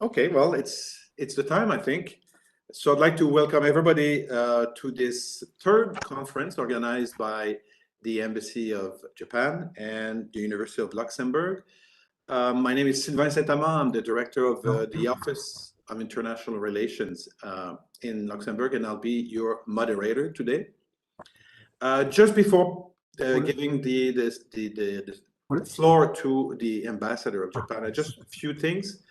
Okay, well, it's the time, I think. So I'd like to welcome everybody to this third conference organized by the Embassy of Japan and the University of Luxembourg. My name is Sylvain Saint-Amand. I'm the director of the Office of International Relations in Luxembourg, and I'll be your moderator today. Just before giving the floor to the ambassador of Japan, just a few things.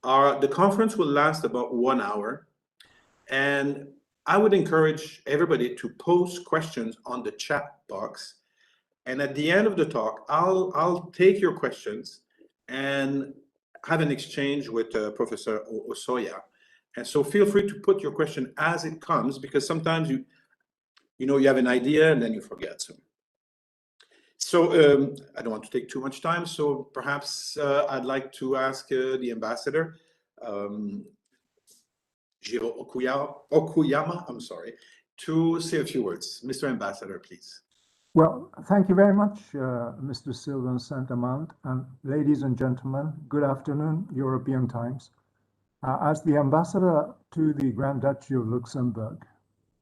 The conference will last about 1 hour, and I would encourage everybody to post questions on the chat box. And at the end of the talk, I'll take your questions and have an exchange with Professor Hosoya. And so feel free to put your question as it comes, because sometimes you have an idea and then you forget. So I don't want to take too much time. So perhaps I'd like to ask the ambassador, Jiro Okuyama, I'm sorry, to say a few words. Mr. Ambassador, please. Well, thank you very much, Mr. Sylvain Saint-Amand, and ladies and gentlemen, good afternoon, European times. As the ambassador to the Grand Duchy of Luxembourg,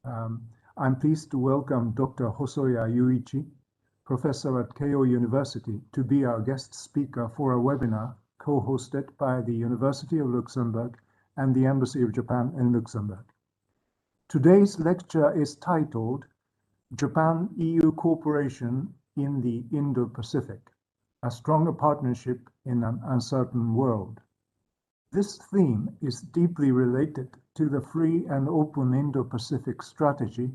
I'm pleased to welcome Dr. Hosoya Yuichi, professor at Keio University, to be our guest speaker for a webinar co-hosted by the University of Luxembourg and the Embassy of Japan in Luxembourg. Today's lecture is titled Japan-EU Cooperation in the Indo-Pacific, a stronger partnership in an uncertain world. This theme is deeply related to the free and open Indo-Pacific strategy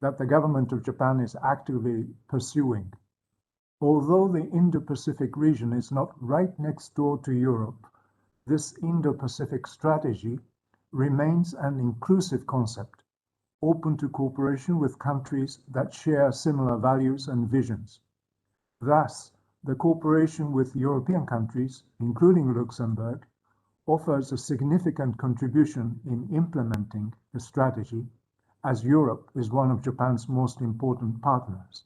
that the government of Japan is actively pursuing. Although the Indo-Pacific region is not right next door to Europe, this Indo-Pacific strategy remains an inclusive concept, open to cooperation with countries that share similar values and visions. Thus, the cooperation with European countries, including Luxembourg, offers a significant contribution in implementing the strategy, as Europe is one of Japan's most important partners.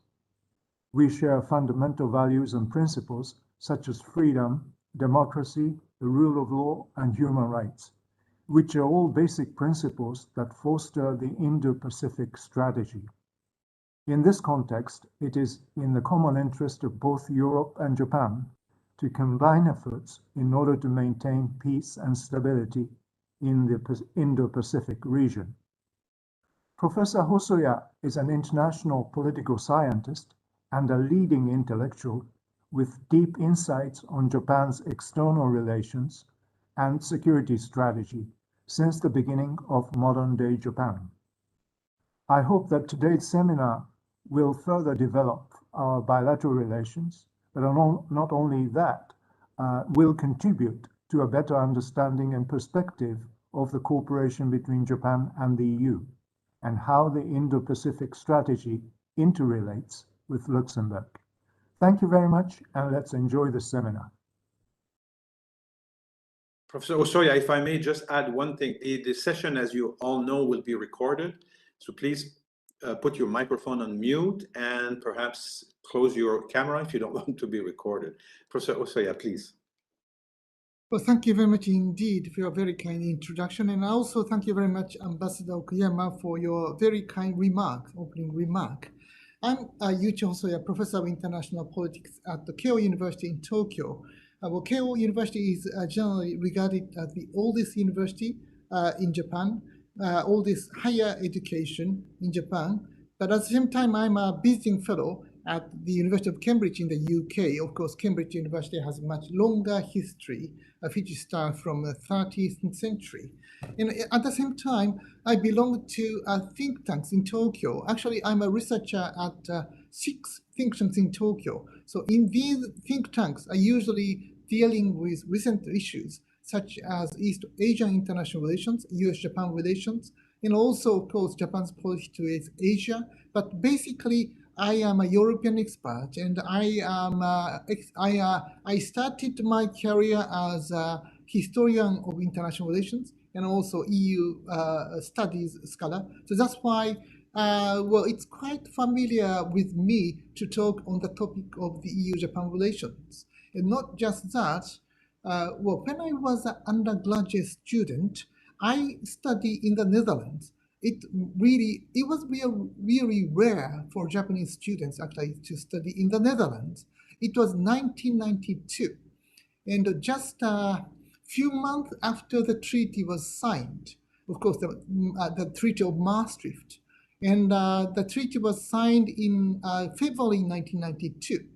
We share fundamental values and principles such as freedom, democracy, the rule of law, and human rights, which are all basic principles that foster the Indo-Pacific strategy. In this context, it is in the common interest of both Europe and Japan to combine efforts in order to maintain peace and stability in the Indo-Pacific region. Professor Hosoya is an international political scientist and a leading intellectual with deep insights on Japan's external relations and security strategy since the beginning of modern-day Japan. I hope that today's seminar will further develop our bilateral relations, but not only that, will contribute to a better understanding and perspective of the cooperation between Japan and the EU, and how the Indo-Pacific strategy interrelates with Luxembourg. Thank you very much, and let's enjoy the seminar. Professor Hosoya, if I may just add one thing. The session, as you all know, will be recorded. So please put your microphone on mute and perhaps close your camera if you don't want to be recorded. Professor Hosoya, please. Well, thank you very much indeed for your very kind introduction. And also thank you very much, Ambassador Okuyama, for your very kind opening remark. I'm Yuichi Hosoya, Professor of International Politics at the Keio University in Tokyo. Well, Keio University is generally regarded as the oldest university in Japan, oldest higher education in Japan. But at the same time, I'm a visiting fellow at the University of Cambridge in the UK. Of course, Cambridge University has a much longer history, which starts from the 30th century. And at the same time, I belong to think tanks in Tokyo. Actually, I'm a researcher at 6 think tanks in Tokyo. So in these think tanks, I usually dealing with recent issues such as East Asian international relations, US-Japan relations, and also, of course, Japan's policy towards Asia. But basically, I am a European expert, and I started my career as a historian of international relations and also EU studies scholar. So that's why, well, it's quite familiar with me to talk on the topic of the EU-Japan relations. And not just that, well, when I was an undergraduate student, I studied in the Netherlands. It was really rare for Japanese students actually to study in the Netherlands. It was 1992, and just a few months after the treaty was signed, of course, the Treaty of Maastricht, and the treaty was signed in February 1992.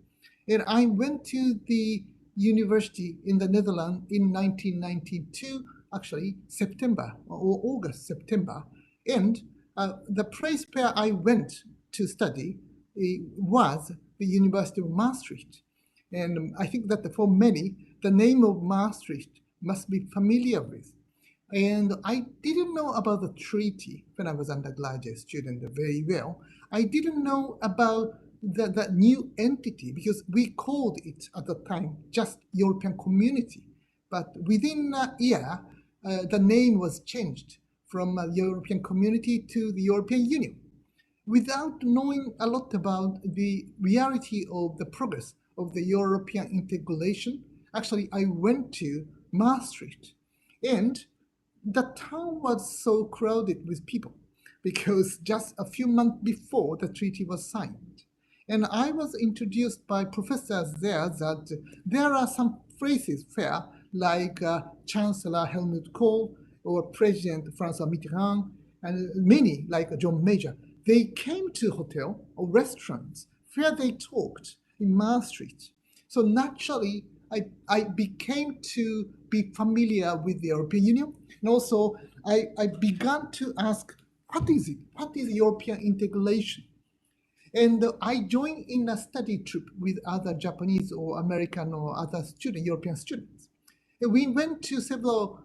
And I went to the university in the Netherlands in 1992, actually September or August, September. And the place where I went to study was the University of Maastricht. And I think that for many, the name of Maastricht must be familiar with. And I didn't know about the treaty when I was undergraduate student very well. I didn't know about the new entity because we called it at the time just European Community. But within a year, the name was changed from European Community to the European Union. Without knowing a lot about the reality of the progress of the European integration, actually I went to Maastricht, and the town was so crowded with people because just a few months before the treaty was signed. And I was introduced by professors there that there are some phrases there, like Chancellor Helmut Kohl or President François Mitterrand, and many like John Major. They came to hotel or restaurants where they talked in Maastricht. So naturally, I became to be familiar with the European Union. And also, I began to ask, what is it? What is European integration? And I joined in a study trip with other Japanese or American or other European students. And we went to several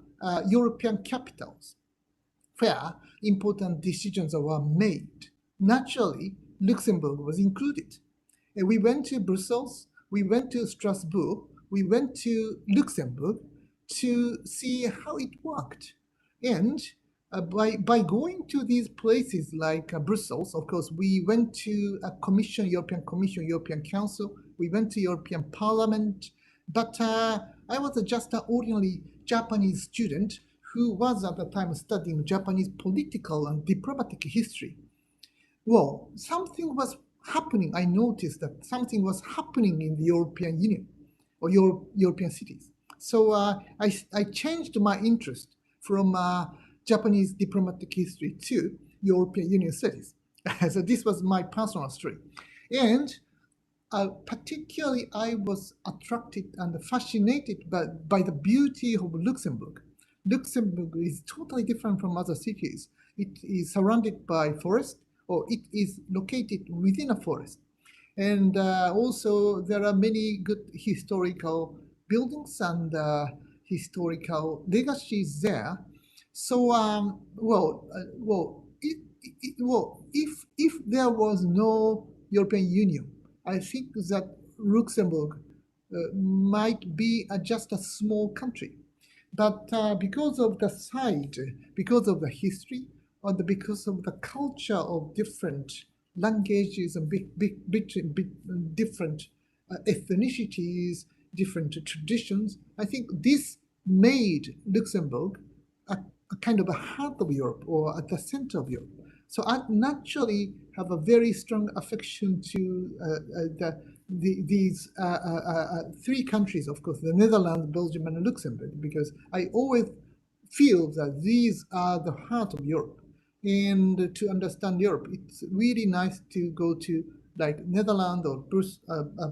European capitals where important decisions were made. Naturally, Luxembourg was included. And we went to Brussels, we went to Strasbourg, we went to Luxembourg to see how it worked. And by going to these places like Brussels, of course, we went to a Commission, European Council, we went to European Parliament, but I was just an ordinary Japanese student who was at the time studying Japanese political and diplomatic history. Well, something was happening. I noticed that something was happening in the European Union or European cities. So I changed my interest from Japanese diplomatic history to European Union studies. So this was my personal story. And particularly, I was attracted and fascinated by the beauty of Luxembourg. Luxembourg is totally different from other cities. It is surrounded by forest, or it is located within a forest. And also, there are many good historical buildings and historical legacies there. So, if there was no European Union, I think that Luxembourg might be just a small country. But because of the size, because of the history, or because of the culture of different languages and different ethnicities, different traditions, I think this made Luxembourg a kind of a heart of Europe or at the center of Europe. So I naturally have a very strong affection to these three countries, of course, the Netherlands, Belgium, and Luxembourg, because I always feel that these are the heart of Europe. And to understand Europe, it's really nice to go to like Netherlands or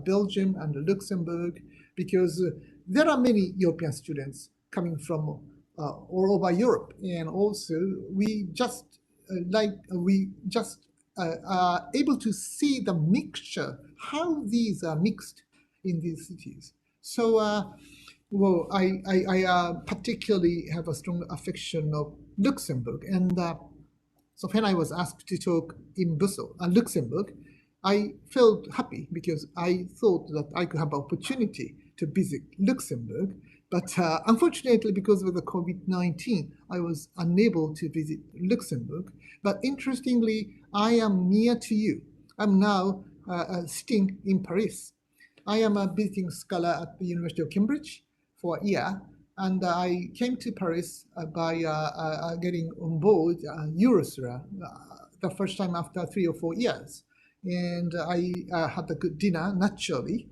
Belgium and Luxembourg, because there are many European students coming from all over Europe. And also we just are able to see the mixture, how these are mixed in these cities. So, well, I particularly have a strong affection of Luxembourg. And so when I was asked to talk in Brussels and Luxembourg, I felt happy because I thought that I could have an opportunity to visit Luxembourg. But unfortunately, because of the COVID-19, I was unable to visit Luxembourg. But interestingly, I am near to you. I'm now sitting in Paris. I am a visiting scholar at the University of Cambridge, for a year, and I came to Paris by getting on board Eurostar the first time after 3 or 4 years. And I had a good dinner, naturally,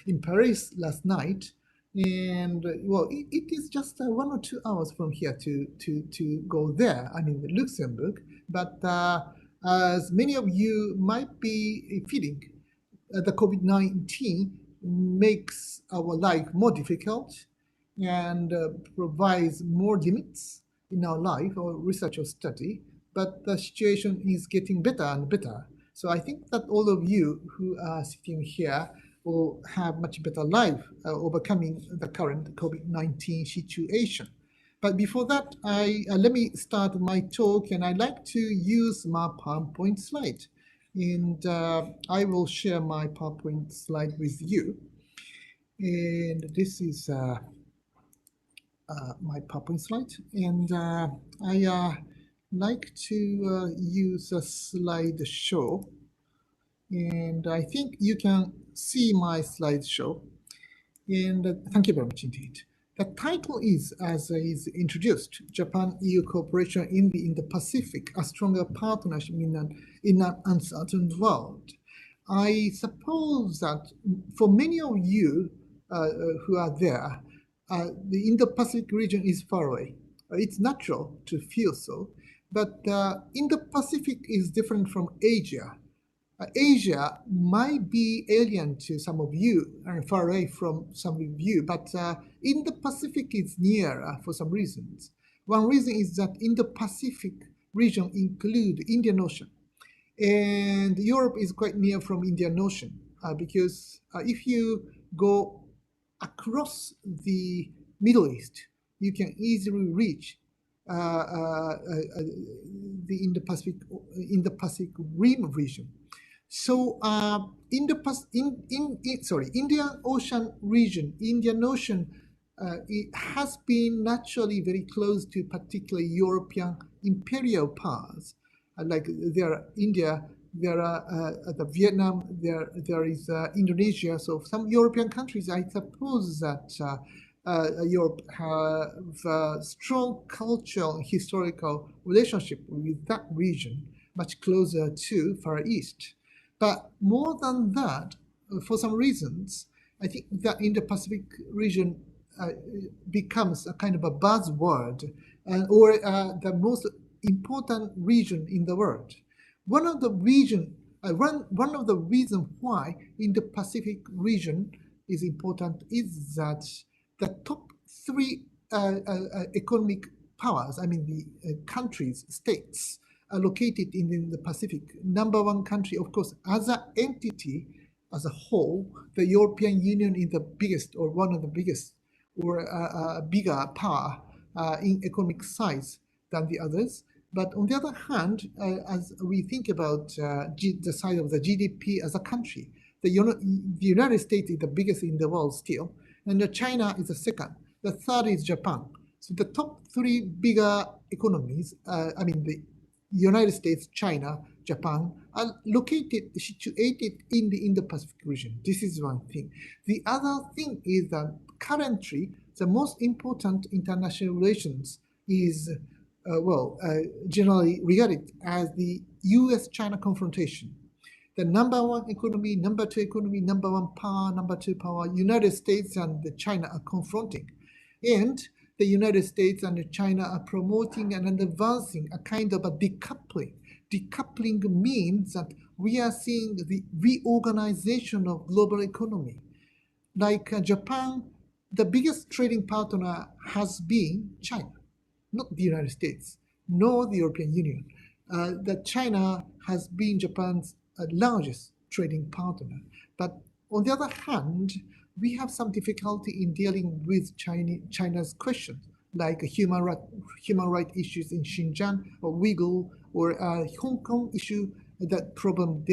in Paris last night. And well, it is just 1 or 2 hours from here to go there. I mean, Luxembourg. But as many of you might be feeling, the COVID-19 makes our life more difficult and provides more limits in our life or research or study. But the situation is getting better and better. So I think that all of you who are sitting here will have much better life overcoming the current COVID-19 situation. But before that, let me start my talk, and I like to use my PowerPoint slide. And I will share my PowerPoint slide with you. And this is my PowerPoint slide. And I like to use a slideshow. And I think you can see my slideshow. And thank you very much indeed. The title is, as is introduced, Japan-EU cooperation in the Indo-Pacific, a stronger partnership in an uncertain world. I suppose that for many of you who are there, the Indo-Pacific region is far away. It's natural to feel so, but Indo-Pacific is different from Asia. Asia might be alien to some of you and far away from some of you, but Indo-Pacific is nearer for some reasons. One reason is that Indo-Pacific region include Indian Ocean, and Europe is quite near from Indian Ocean because if you go across the Middle East, you can easily reach the Indo-Pacific Rim region. So Indian Ocean region, Indian Ocean, it has been naturally very close to particularly European imperial powers, like there are India, there are the Vietnam, there is Indonesia. So some European countries, I suppose that Europe have a strong cultural and historical relationship with that region, much closer to Far East. But more than that, for some reasons, I think that Indo-Pacific region becomes a kind of a buzzword or the most important region in the world. One of the reasons why Indo-Pacific region is important is that the top 3 economic powers, I mean the countries, states, are located in the Pacific. Number 1 country, of course, as an entity, as a whole, the European Union is the biggest or one of the biggest or a bigger power in economic size than the others. But on the other hand, as we think about the size of the GDP as a country, the United States is the biggest in the world still, and China is the second. The third is Japan. So the top 3 bigger economies, I mean the United States, China, Japan, are situated in the Indo-Pacific region. This is one thing. The other thing is that currently, the most important international relations is, generally regarded as the US-China confrontation. The number 1 economy, number 2 economy, number 1 power, number 2 power, United States and China are confronting. And the United States and China are promoting and advancing a kind of a decoupling. Decoupling means that we are seeing the reorganization of global economy. Like Japan, the biggest trading partner has been China, not the United States, nor the European Union. That China has been Japan's largest trading partner. But on the other hand, we have some difficulty in dealing with China's questions, like human rights issues in Xinjiang or Uyghur, or Hong Kong issue, that problem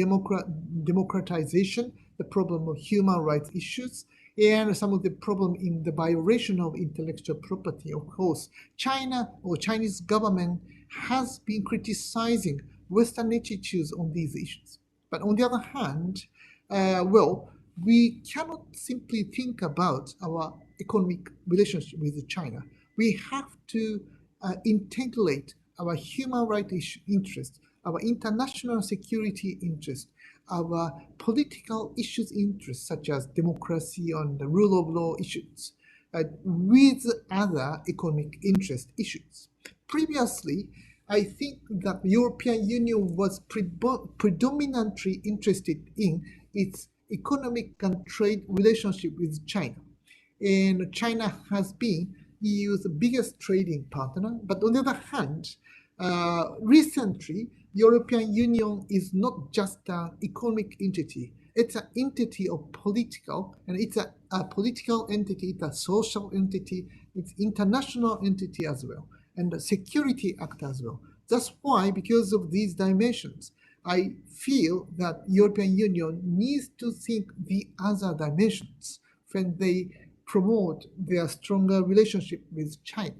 democratization, the problem of human rights issues, and some of the problem in the violation of intellectual property. Of course, China or Chinese government has been criticizing Western attitudes on these issues. But on the other hand, we cannot simply think about our economic relationship with China, we have to integrate our human rights interest, our international security interest, our political issues interest, such as democracy and the rule of law issues, with other economic interest issues. Previously, I think that the European Union was predominantly interested in its economic and trade relationship with China. And China has been EU's biggest trading partner. But on the other hand, recently, European Union is not just an economic entity. It's an entity of political, and it's a political entity, it's a social entity, it's international entity as well, and a security act as well. That's why, because of these dimensions, I feel that European Union needs to think the other dimensions when they promote their stronger relationship with China.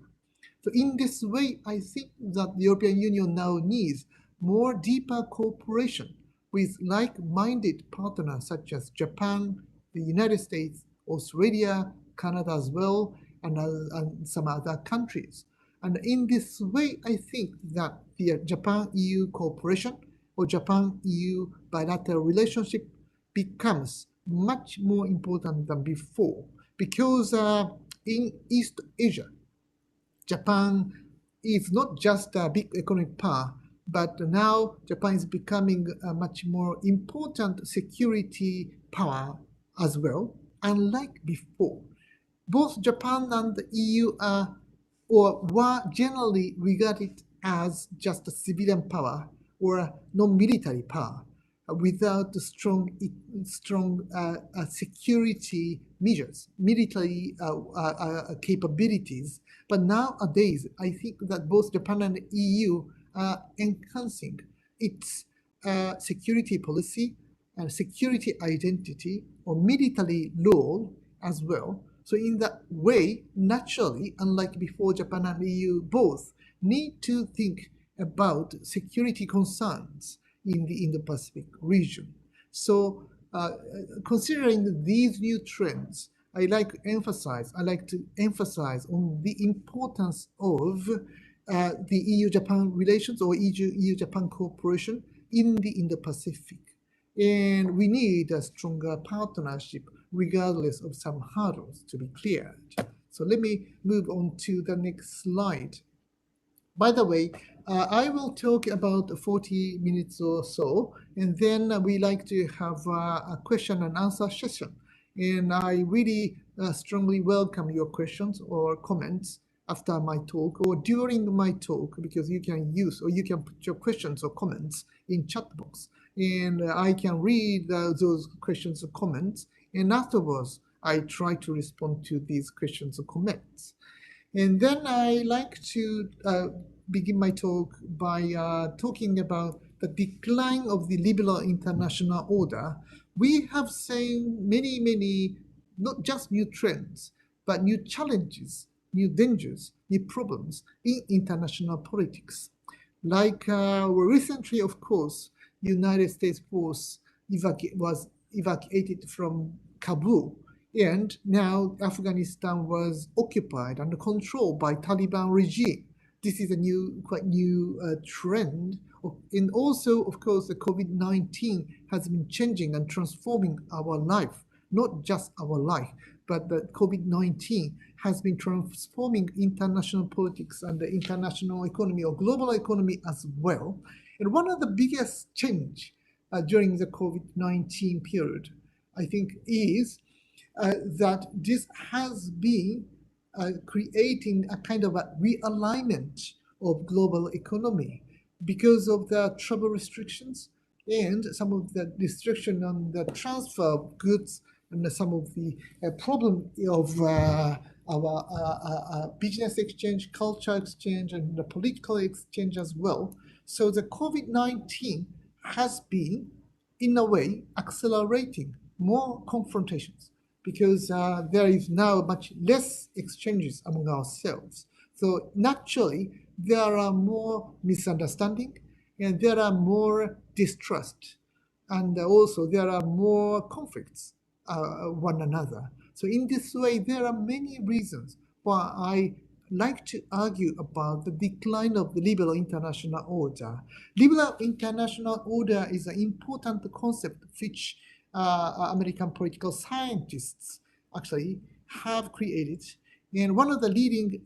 So in this way, I think that the European Union now needs more deeper cooperation with like-minded partners such as Japan, the United States, Australia, Canada as well, and some other countries. And in this way, I think that the Japan-EU cooperation or Japan-EU bilateral relationship becomes much more important than before, because in East Asia, Japan is not just a big economic power, but now Japan is becoming a much more important security power as well, unlike before. Both Japan and the EU are or were generally regarded as just a civilian power or a non-military power without strong security measures, military capabilities. But nowadays, I think that both Japan and the EU are enhancing its security policy and security identity or military role as well. So in that way, naturally, unlike before, Japan and EU both need to think about security concerns in the Indo-Pacific region. So considering these new trends, I like to emphasize on the importance of the EU-Japan relations or EU-Japan cooperation in the Indo-Pacific. And we need a stronger partnership regardless of some hurdles to be cleared. So let me move on to the next slide. By the way, I will talk about 40 minutes or so, and then we like to have a question and answer session. And I really strongly welcome your questions or comments after my talk or during my talk, because you can use or you can put your questions or comments in chat box. And I can read those questions or comments, and afterwards I try to respond to these questions or comments. And then I like to begin my talk by talking about the decline of the liberal international order. We have seen many, not just new trends, but new challenges, new dangers, new problems in international politics. Like recently, of course, United States force was evacuated from Kabul, and now Afghanistan was occupied and controlled by Taliban regime. This is a quite new trend. And also, of course, the COVID-19 has been changing and transforming our life, not just our life, but the COVID-19 has been transforming international politics and the international economy or global economy as well. And one of the biggest change during the COVID-19 period, I think, is that this has been creating a kind of a realignment of global economy because of the travel restrictions and some of the restriction on the transfer of goods and some of the problem of our business exchange, culture exchange, and the political exchange as well. So the COVID-19 has been, in a way, accelerating more confrontations because there is now much less exchanges among ourselves. So naturally, there are more misunderstanding and there are more distrust. And also there are more conflicts one another. So in this way, there are many reasons why I like to argue about the decline of the liberal international order. Liberal international order is an important concept which American political scientists actually have created. And one of the leading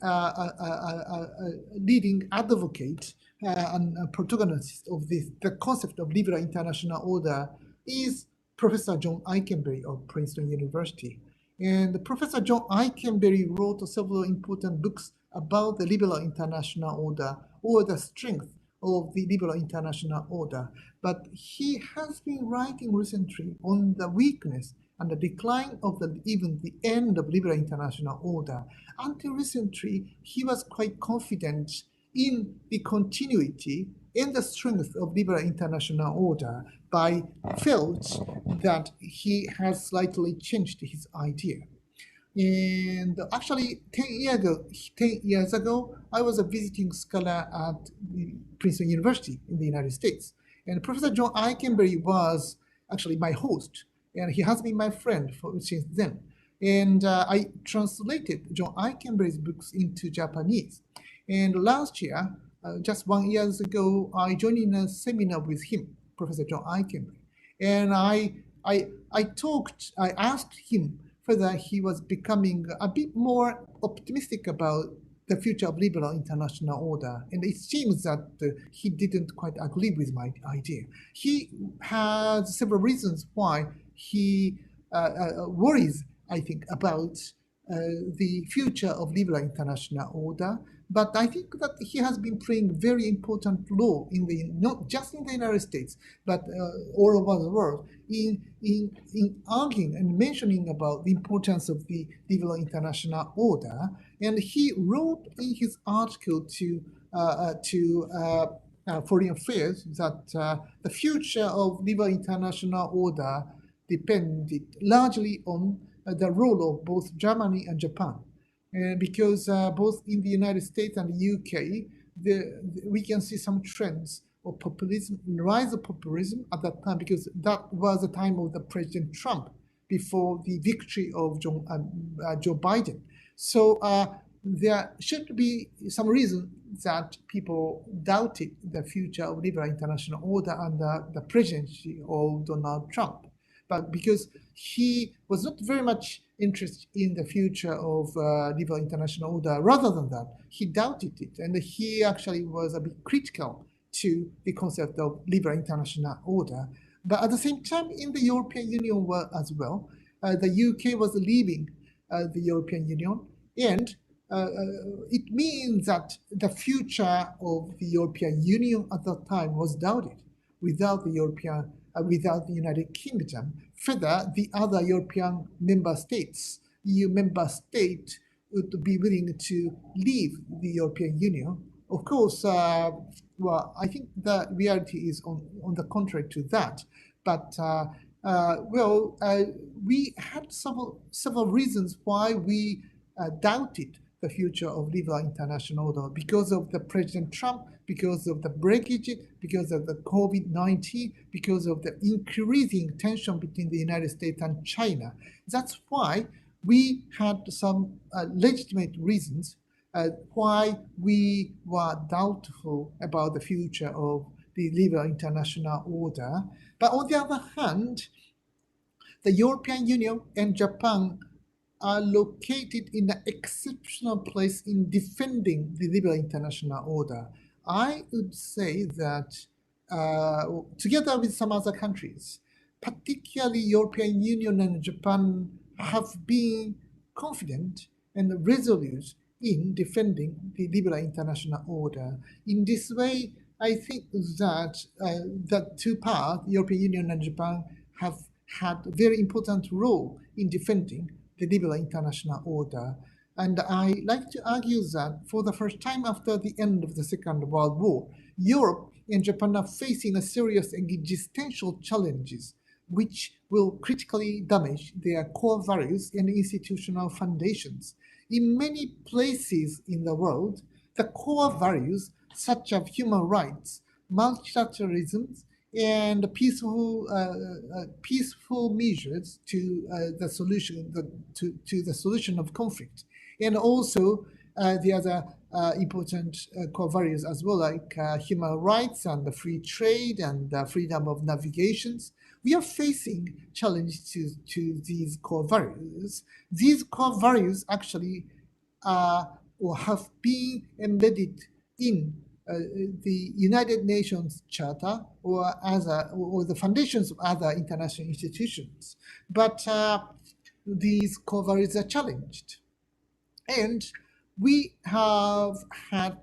advocates and protagonists of the concept of liberal international order is Professor John Eikenberry of Princeton University. And Professor John Eikenberry wrote several important books about the liberal international order or the strength of the liberal international order. But he has been writing recently on the weakness and the decline of even the end of liberal international order. Until recently, he was quite confident in the continuity and the strength of liberal international order, but felt that he has slightly changed his idea. And actually, 10 years ago, I was a visiting scholar at Princeton University in the United States. And Professor John Eikenberry was actually my host, and he has been my friend since then. And I translated John Eikenberry's books into Japanese. And last year, just 1 year ago, I joined in a seminar with him, Professor John Eikenberry. And I asked him whether he was becoming a bit more optimistic about the future of liberal international order. And it seems that he didn't quite agree with my idea. He has several reasons why he worries, I think, about the future of liberal international order. But I think that he has been playing a very important role not just in the United States, but all over the world in arguing and mentioning about the importance of the liberal international order. And he wrote in his article to Foreign Affairs that the future of liberal international order depended largely on the role of both Germany and Japan. Because both in the United States and the UK, we can see some trends of populism, rise of populism at that time, because that was the time of the President Trump before the victory of Joe Biden. So there should be some reason that people doubted the future of liberal international order under the presidency of Donald Trump. But because he was not very much interested in the future of liberal international order, rather than that, he doubted it. And he actually was a bit critical to the concept of liberal international order. But at the same time, in the European Union as well, the UK was leaving the European Union. And it means that the future of the European Union at that time was doubted. Without the United Kingdom, further, the other European member states, EU member states, would be willing to leave the European Union. Of course, well, I think the reality is on the contrary to that. But we had several reasons why we doubted the future of liberal international order, because of the President Trump, because of the Brexit, because of the COVID-19, because of the increasing tension between the United States and China. That's why we had some legitimate reasons why we were doubtful about the future of the liberal international order. But on the other hand, the European Union and Japan are located in an exceptional place in defending the liberal international order. I would say that together with some other countries, particularly European Union and Japan, have been confident and resolute in defending the liberal international order. In this way, I think that the two parts, European Union and Japan, have had a very important role in defending the liberal international order. And I like to argue that for the first time after the end of the Second World War, Europe and Japan are facing a serious existential challenges which will critically damage their core values and institutional foundations. In many places in the world, the core values such as human rights, multilateralism, and peaceful measures to the solution to the solution of conflict, and also the other important core values as well, like human rights and the free trade and freedom of navigations. We are facing challenges to these core values. These core values actually or have been embedded in the United Nations Charter or the foundations of other international institutions. But these core values are challenged. And we have had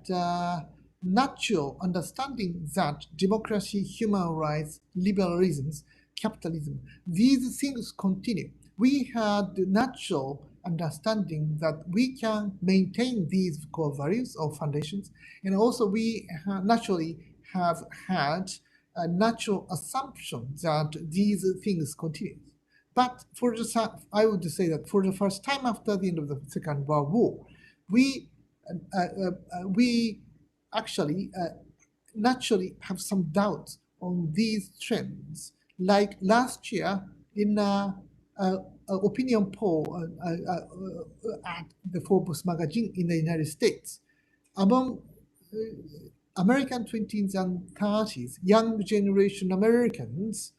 natural understanding that democracy, human rights, liberalism, capitalism, these things continue. We had the natural understanding that we can maintain these core values or foundations, and also we naturally have had a natural assumption that these things continue. But I would say that for the first time after the end of the Second World War, we actually naturally have some doubts on these trends. Like last year in an opinion poll at the Forbes magazine in the United States, among American 20s and 30s, young generation Americans,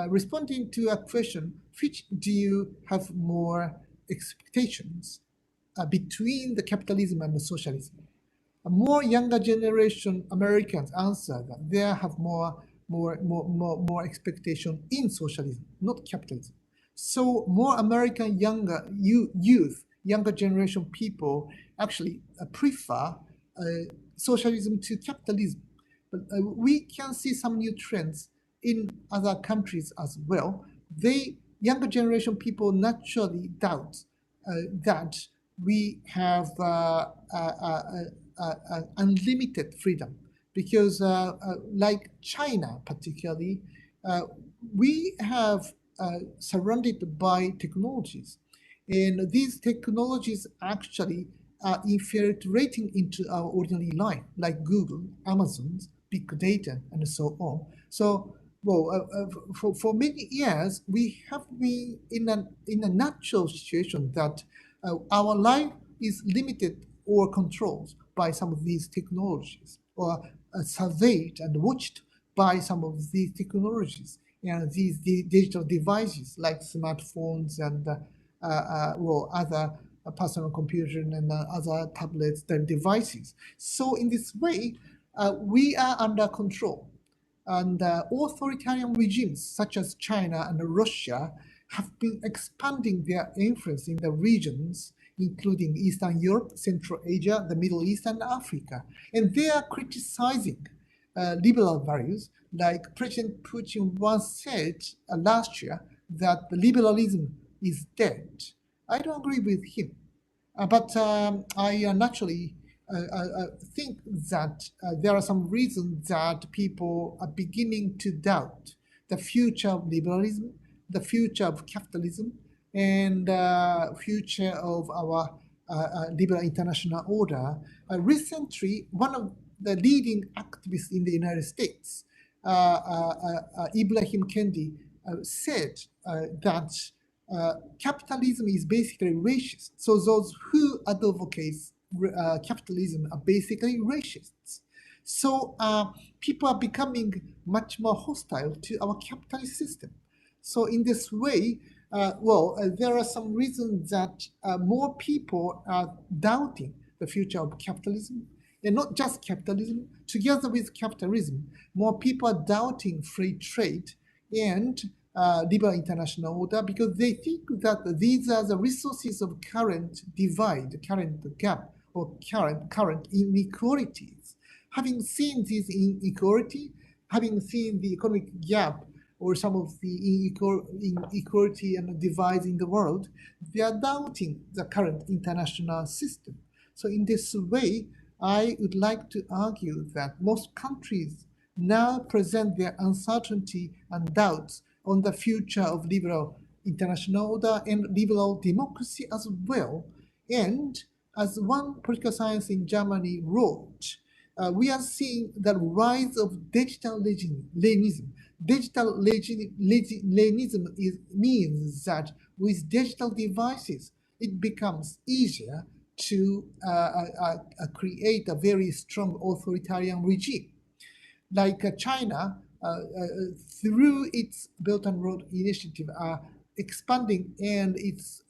responding to a question, which do you have more expectations between the capitalism and the socialism? A more younger generation Americans answer that they have more expectation in socialism, not capitalism. So more American younger generation people actually prefer socialism to capitalism. But we can see some new trends in other countries as well. Younger generation people naturally doubt that we have unlimited freedom, because like China particularly, we have surrounded by technologies, and these technologies actually are infiltrating into our ordinary life, like Google, Amazon's, big data, and so on. So, for many years, we have been in a natural situation that our life is limited or controlled by some of these technologies, or surveyed and watched by some of these technologies and these digital devices like smartphones and other personal computers and other tablets and devices. So in this way, we are under control. And authoritarian regimes such as China and Russia have been expanding their influence in the regions, including Eastern Europe, Central Asia, the Middle East, and Africa. And they are criticizing liberal values, like President Putin once said last year that liberalism is dead. I don't agree with him, but I naturally think that there are some reasons that people are beginning to doubt the future of liberalism, the future of capitalism, and future of our liberal international order. Recently, one of the leading activists in the United States, Ibrahim Kendi, said that capitalism is basically racist. So those who advocate capitalism are basically racists. So people are becoming much more hostile to our capitalist system. So in this way, there are some reasons that more people are doubting the future of capitalism, and not just capitalism. Together with capitalism, more people are doubting free trade and liberal international order, because they think that these are the resources of current divide, current gap, or current inequalities. Having seen this inequality, having seen the economic gap or some of the inequality and divide in the world, they are doubting the current international system. So in this way, I would like to argue that most countries now present their uncertainty and doubts on the future of liberal international order and liberal democracy as well. And as one political science in Germany wrote, we are seeing the rise of digital Leninism. Digital Leninism means that with digital devices, it becomes easier to create a very strong authoritarian regime. Like China, through its Belt and Road Initiative, are expanding and it's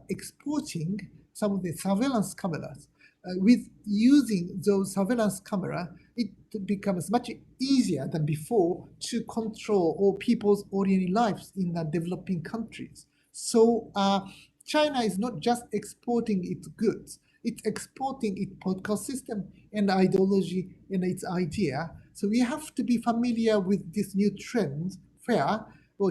exporting some of the surveillance cameras. With using those surveillance camera, it becomes much easier than before to control all people's ordinary lives in the developing countries. So China is not just exporting its goods, it's exporting its political system and ideology and its idea. So we have to be familiar with this new trend where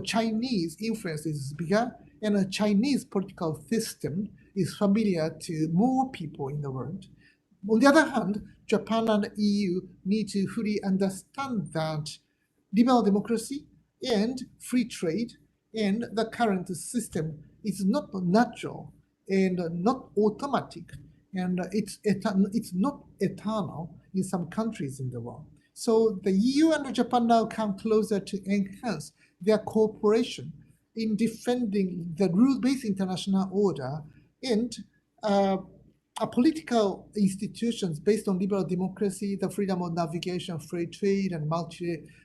Chinese influence is bigger and a Chinese political system is familiar to more people in the world. On the other hand, Japan and EU need to fully understand that liberal democracy and free trade and the current system is not natural and not automatic, and it's not eternal in some countries in the world. So the EU and Japan now come closer to enhance their cooperation in defending the rule-based international order and political institutions based on liberal democracy, the freedom of navigation, free trade, and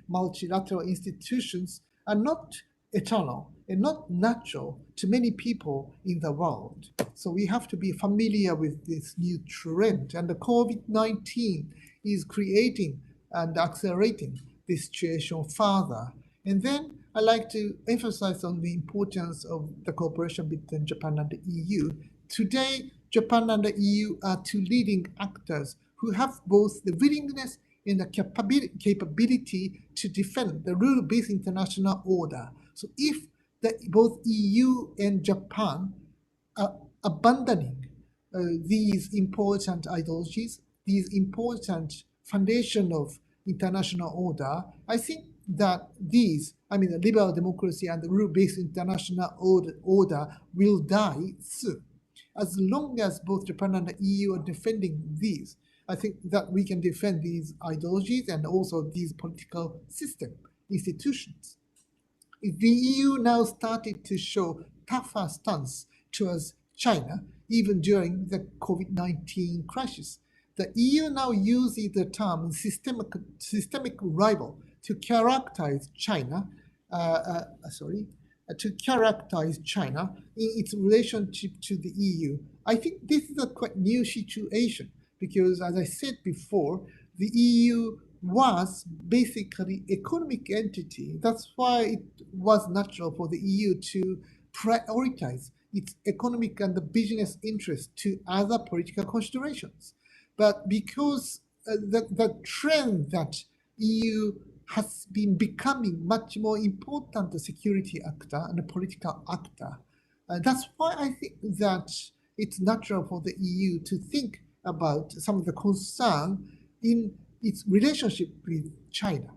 multilateral institutions are not eternal and not natural to many people in the world. So we have to be familiar with this new trend, and the COVID-19 is creating and accelerating this situation further. And then I like to emphasize on the importance of the cooperation between Japan and the EU. Today, Japan and the EU are two leading actors who have both the willingness and the capability to defend the rule-based international order. So if both EU and Japan are abandoning these important ideologies, these important foundation of international order, I think that the liberal democracy and the rule-based international order will die soon. As long as both Japan and the EU are defending these, I think that we can defend these ideologies and also these political system institutions. If the EU now started to show tougher stance towards China, even during the COVID-19 crisis, the EU now uses the term systemic rival to characterize China. To characterize China in its relationship to the EU. I think this is a quite new situation because, as I said before, the EU was basically economic entity. That's why it was natural for the EU to prioritize its economic and the business interests to other political considerations. But because the trend that EU has been becoming much more important security actor and a political actor. That's why I think that it's natural for the EU to think about some of the concern in its relationship with China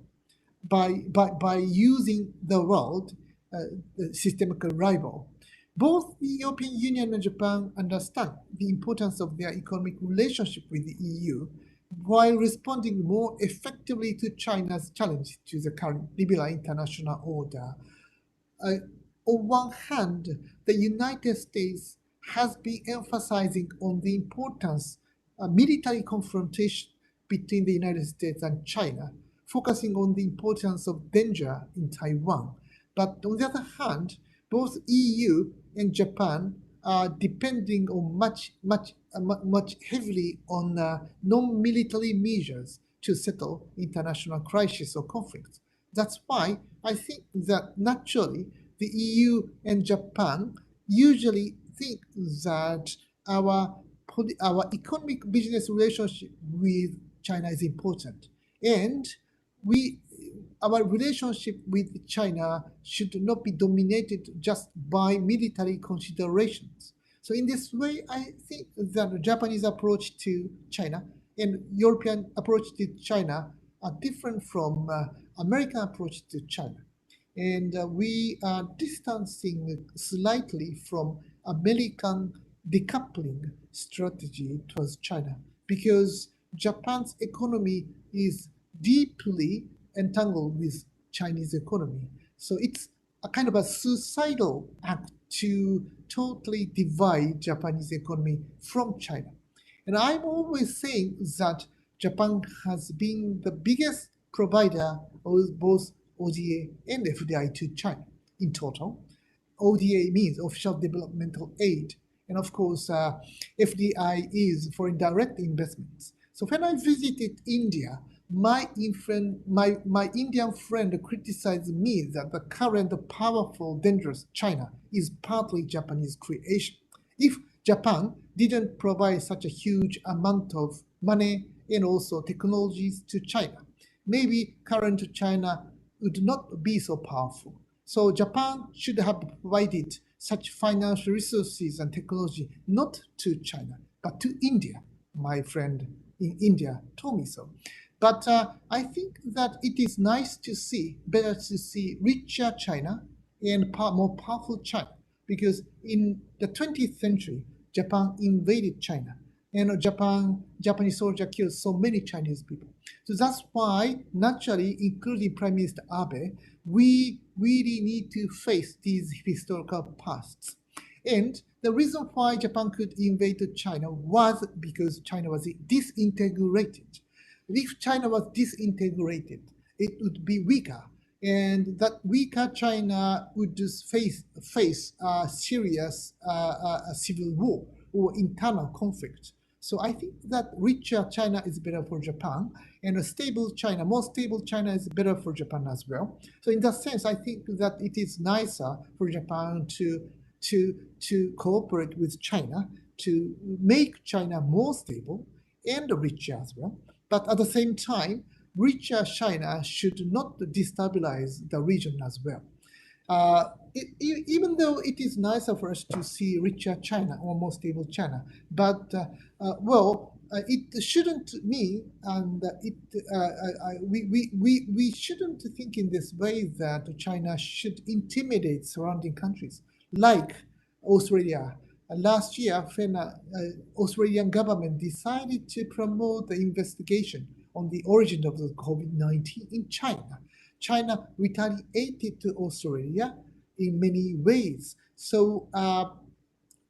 by using the word systemic rival. Both the European Union and Japan understand the importance of their economic relationship with the EU while responding more effectively to China's challenge to the current liberal international order. On one hand, the United States has been emphasizing on the importance of military confrontation between the United States and China, focusing on the importance of danger in Taiwan. But on the other hand, both EU and Japan are depending on much heavily on non-military measures to settle international crisis or conflicts. That's why I think that naturally the EU and Japan usually think that our economic business relationship with China is important, and our relationship with China should not be dominated just by military considerations. So in this way, I think that the Japanese approach to China and European approach to China are different from American approach to China. And we are distancing slightly from American decoupling strategy towards China because Japan's economy is deeply entangled with Chinese economy. So it's a kind of a suicidal act to totally divide Japanese economy from China. And I'm always saying that Japan has been the biggest provider of both ODA and FDI to China in total. ODA means official developmental aid. And of course, FDI is foreign direct investments. So when I visited India, my Indian friend criticized me that the current powerful, dangerous China is partly Japanese creation. If Japan didn't provide such a huge amount of money and also technologies to China, maybe current China would not be so powerful. So Japan should have provided such financial resources and technology not to China, but to India. My friend in India told me so. But I think that it is nice to see, better to see richer China and more powerful China, because in the 20th century, Japan invaded China, and Japanese soldiers killed so many Chinese people. So that's why, naturally, including Prime Minister Abe, we really need to face these historical pasts. And the reason why Japan could invade China was because China was disintegrated. If China was disintegrated, it would be weaker. And that weaker China would just face a serious civil war or internal conflict. So I think that richer China is better for Japan, and a stable China, more stable China is better for Japan as well. So in that sense, I think that it is nicer for Japan to cooperate with China to make China more stable and richer as well. But at the same time, richer China should not destabilize the region as well. Even though it is nicer for us to see richer China or more stable China, but it shouldn't mean, and we shouldn't think in this way that China should intimidate surrounding countries like Australia. Last year, when Australian government decided to promote the investigation on the origin of the COVID-19 in China, China retaliated to Australia in many ways. So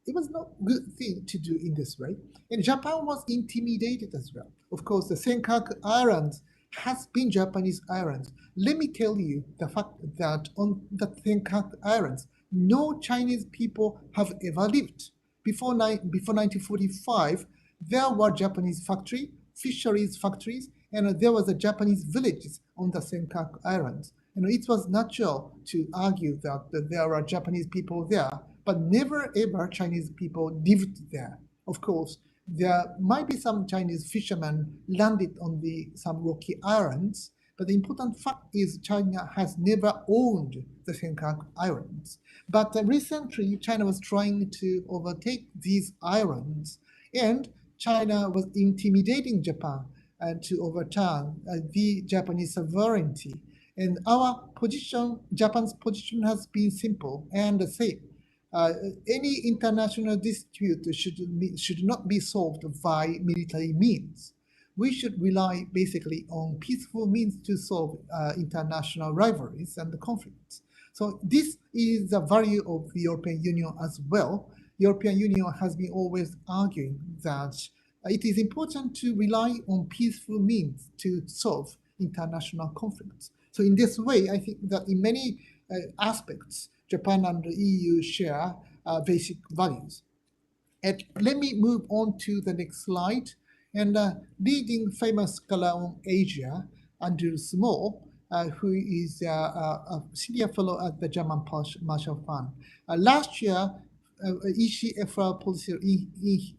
it was not a good thing to do in this way. And Japan was intimidated as well. Of course, the Senkaku Islands has been Japanese islands. Let me tell you the fact that on the Senkaku Islands, no Chinese people have ever lived. Before 1945, there were Japanese factories, fisheries factories, and there was a Japanese villages on the Senkaku Islands. And it was natural to argue that there are Japanese people there, but never ever Chinese people lived there. Of course, there might be some Chinese fishermen landed on some rocky islands, but the important fact is China has never owned the Senkaku Islands. But recently, China was trying to overtake these islands, and China was intimidating Japan to overturn the Japanese sovereignty. And our position, Japan's position, has been simple and the same. Any international dispute should not be solved by military means. We should rely basically on peaceful means to solve international rivalries and conflicts. So this is the value of the European Union as well. European Union has been always arguing that it is important to rely on peaceful means to solve international conflicts. So in this way, I think that in many aspects, Japan and the EU share basic values. And let me move on to the next slide. And leading famous scholar on Asia, Andrew Small, who is a senior fellow at the German Marshall Fund. Last year, ECFR policy,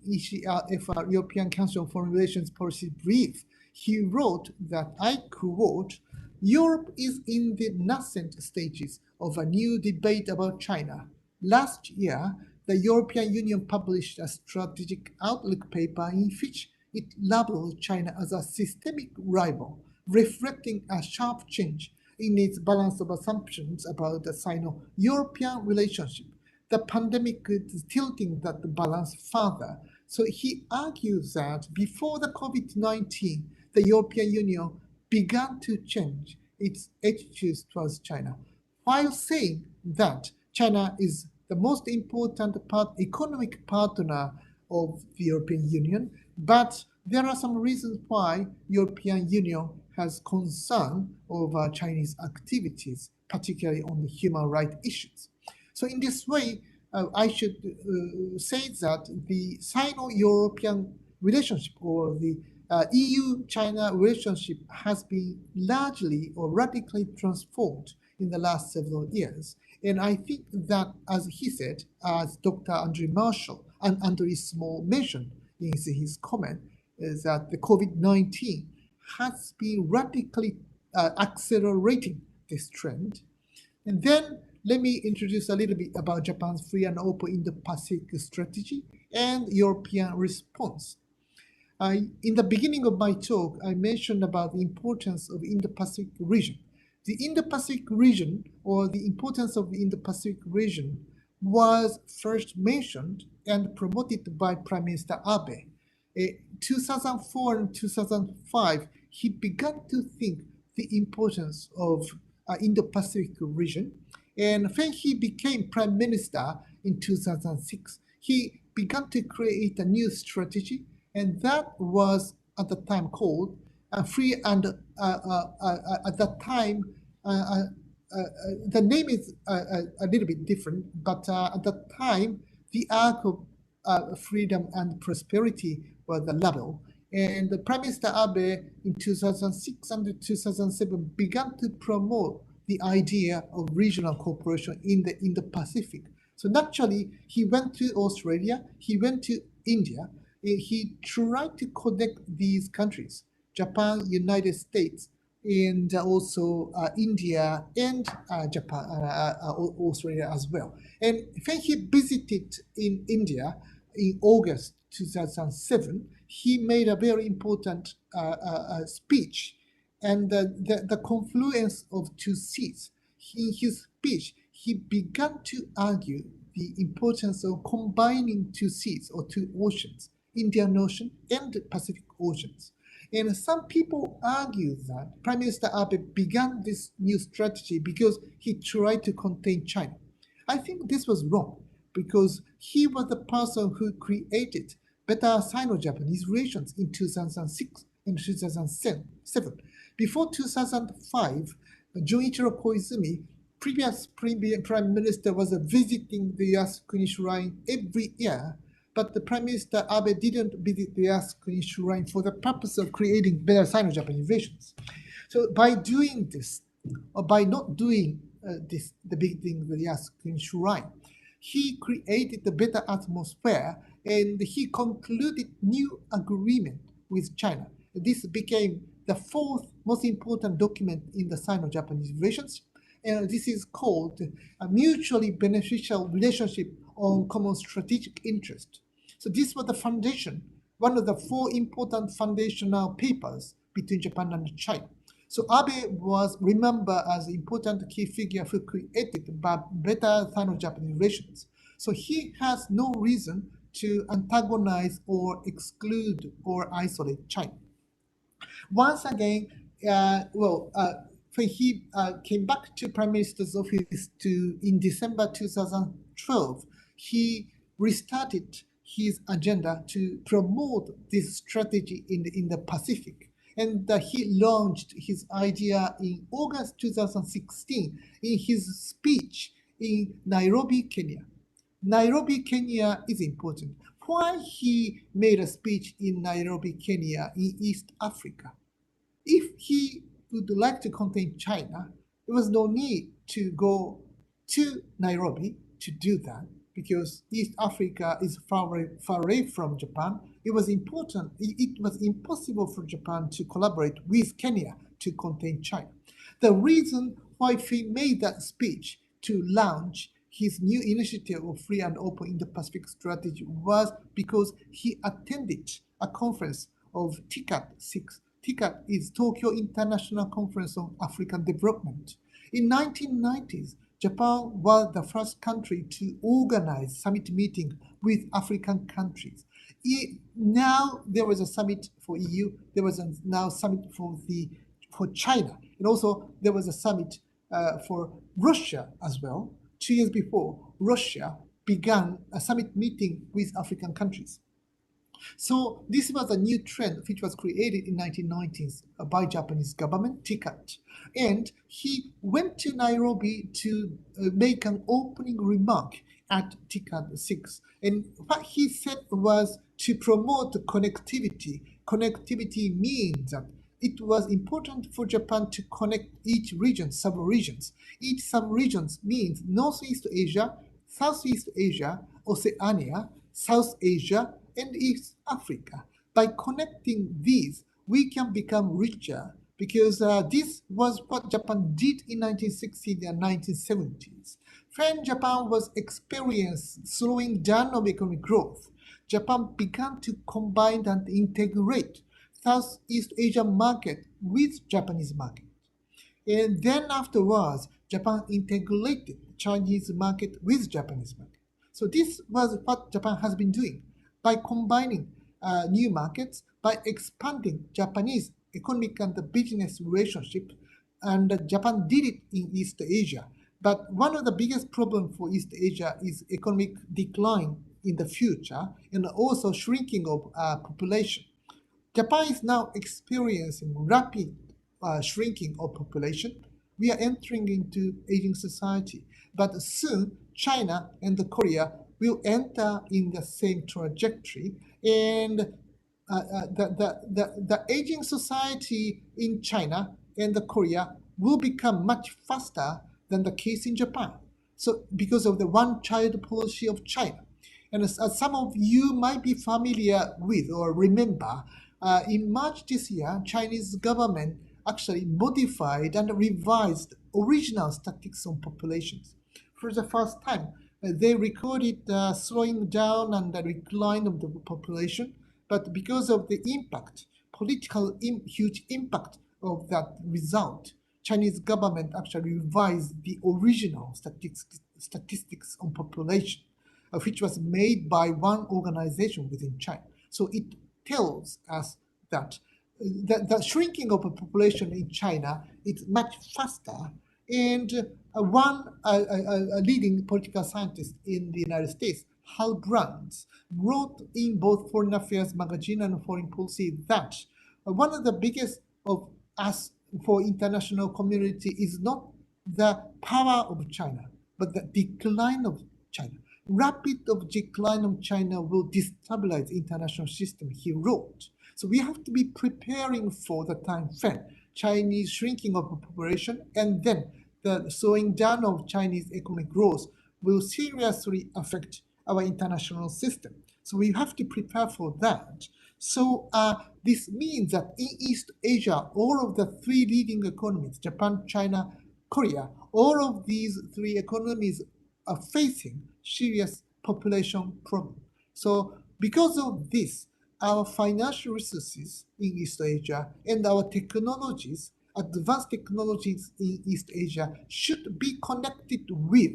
ECFR European Council on Foreign Relations policy brief, he wrote that, I quote, "Europe is in the nascent stages of a new debate about China. Last year, the European Union published a strategic outlook paper in which it labeled China as a systemic rival, reflecting a sharp change in its balance of assumptions about the Sino-European relationship. The pandemic is tilting that balance further. So he argues that before the COVID-19, the European Union began to change its attitudes towards China, while saying that China is the most important economic partner of the European Union, but there are some reasons why European Union has concern over Chinese activities, particularly on the human rights issues. So in this way, I should say that the Sino-European relationship or the EU-China relationship has been largely or radically transformed in the last several years. And I think that, as he said, as Dr. Andrew Marshall and Andrew Small mentioned in his comment, is that the COVID-19 has been radically accelerating this trend. And then let me introduce a little bit about Japan's free and open Indo-Pacific strategy and European response. In the beginning of my talk, I mentioned about the importance of Indo-Pacific region. The Indo-Pacific region, or the importance of the Indo-Pacific region, was first mentioned and promoted by Prime Minister Abe. In 2004 and 2005, he began to think the importance of Indo-Pacific region. And when he became Prime Minister in 2006, he began to create a new strategy, and that was at the time called free and at that time the name is a little bit different, but at that time the arc of freedom and prosperity was the label. And the Prime Minister Abe in 2006 and 2007 began to promote the idea of regional cooperation in the Indo-Pacific. So naturally, he went to Australia, he went to India, he tried to connect these countries, Japan, United States, and also India and Japan, Australia as well. And when he visited in India in August 2007, he made a very important speech. And the confluence of two seas. In his speech, he began to argue the importance of combining two seas or two oceans, Indian Ocean and Pacific Oceans. And some people argue that Prime Minister Abe began this new strategy because he tried to contain China. I think this was wrong because he was the person who created better Sino-Japanese relations in 2006 and 2007. Before 2005, Junichiro Koizumi, previous Prime Minister, was visiting the Yasukuni Shrine every year, but the Prime Minister Abe didn't visit the Yasukuni Shrine for the purpose of creating better Sino-Japanese relations. So by doing this, or by not doing the big thing with the Yasukuni Shrine, he created a better atmosphere and he concluded new agreement with China. This became the fourth most important document in the Sino-Japanese relations, and this is called a mutually beneficial relationship on common strategic interest. So this was the foundation, one of the four important foundational papers between Japan and China. So Abe was remembered as an important key figure who created better Sino-Japanese relations. So he has no reason to antagonize or exclude or isolate China. Once again, when he came back to Prime Minister's office in December 2012, he restarted his agenda to promote this strategy in the Pacific. And he launched his idea in August 2016 in his speech in Nairobi, Kenya. Nairobi, Kenya is important. Why he made a speech in Nairobi, Kenya in East Africa? If he would like to contain China, there was no need to go to Nairobi to do that because East Africa is far away from Japan. It was impossible for Japan to collaborate with Kenya to contain China. The reason why he made that speech to launch his new initiative of free and open Indo-Pacific strategy was because he attended a conference of TICAD 6. TICAD is Tokyo International Conference on African Development. In 1990s, Japan was the first country to organize summit meeting with African countries. Now there was a summit for EU. There was a now summit for China, and also there was a summit for Russia as well. 2 years before, Russia began a summit meeting with African countries. So this was a new trend which was created in 1990s by Japanese government, TICAT. And he went to Nairobi to make an opening remark at TICAT 6. And what he said was to promote connectivity. Connectivity means that it was important for Japan to connect each region, sub-regions. Each sub-regions means Northeast Asia, Southeast Asia, Oceania, South Asia, and East Africa. By connecting these, we can become richer because this was what Japan did in 1960s and 1970s. When Japan was experiencing slowing down of economic growth, Japan began to combine and integrate Southeast Asian market with Japanese market. And then afterwards, Japan integrated Chinese market with Japanese market. So this was what Japan has been doing by combining new markets, by expanding Japanese economic and business relationship, and Japan did it in East Asia. But one of the biggest problems for East Asia is economic decline in the future and also shrinking of population. Japan is now experiencing rapid shrinking of population. We are entering into aging society, but soon China and Korea will enter in the same trajectory, and the aging society in China and Korea will become much faster than the case in Japan. So because of the one-child policy of China. And as some of you might be familiar with or remember, in March this year, Chinese government actually modified and revised original statistics on populations. For the first time, they recorded slowing down and the decline of the population, but because of the impact, huge impact of that result, Chinese government actually revised the original statistics on population, which was made by one organization within China. So it tells us that the shrinking of the population in China is much faster, and one leading political scientist in the United States, Hal Brands, wrote in both Foreign Affairs magazine and Foreign Policy that one of the biggest of us for international community is not the power of China, but the decline of China. Rapid of decline of China will destabilize international system, he wrote. So we have to be preparing for the time when Chinese shrinking of the population and then the slowing down of Chinese economic growth will seriously affect our international system. So we have to prepare for that. So this means that in East Asia, all of the three leading economies, Japan, China, Korea, all of these three economies are facing serious population problem. So because of this, our financial resources in East Asia and our technologies, advanced technologies in East Asia should be connected with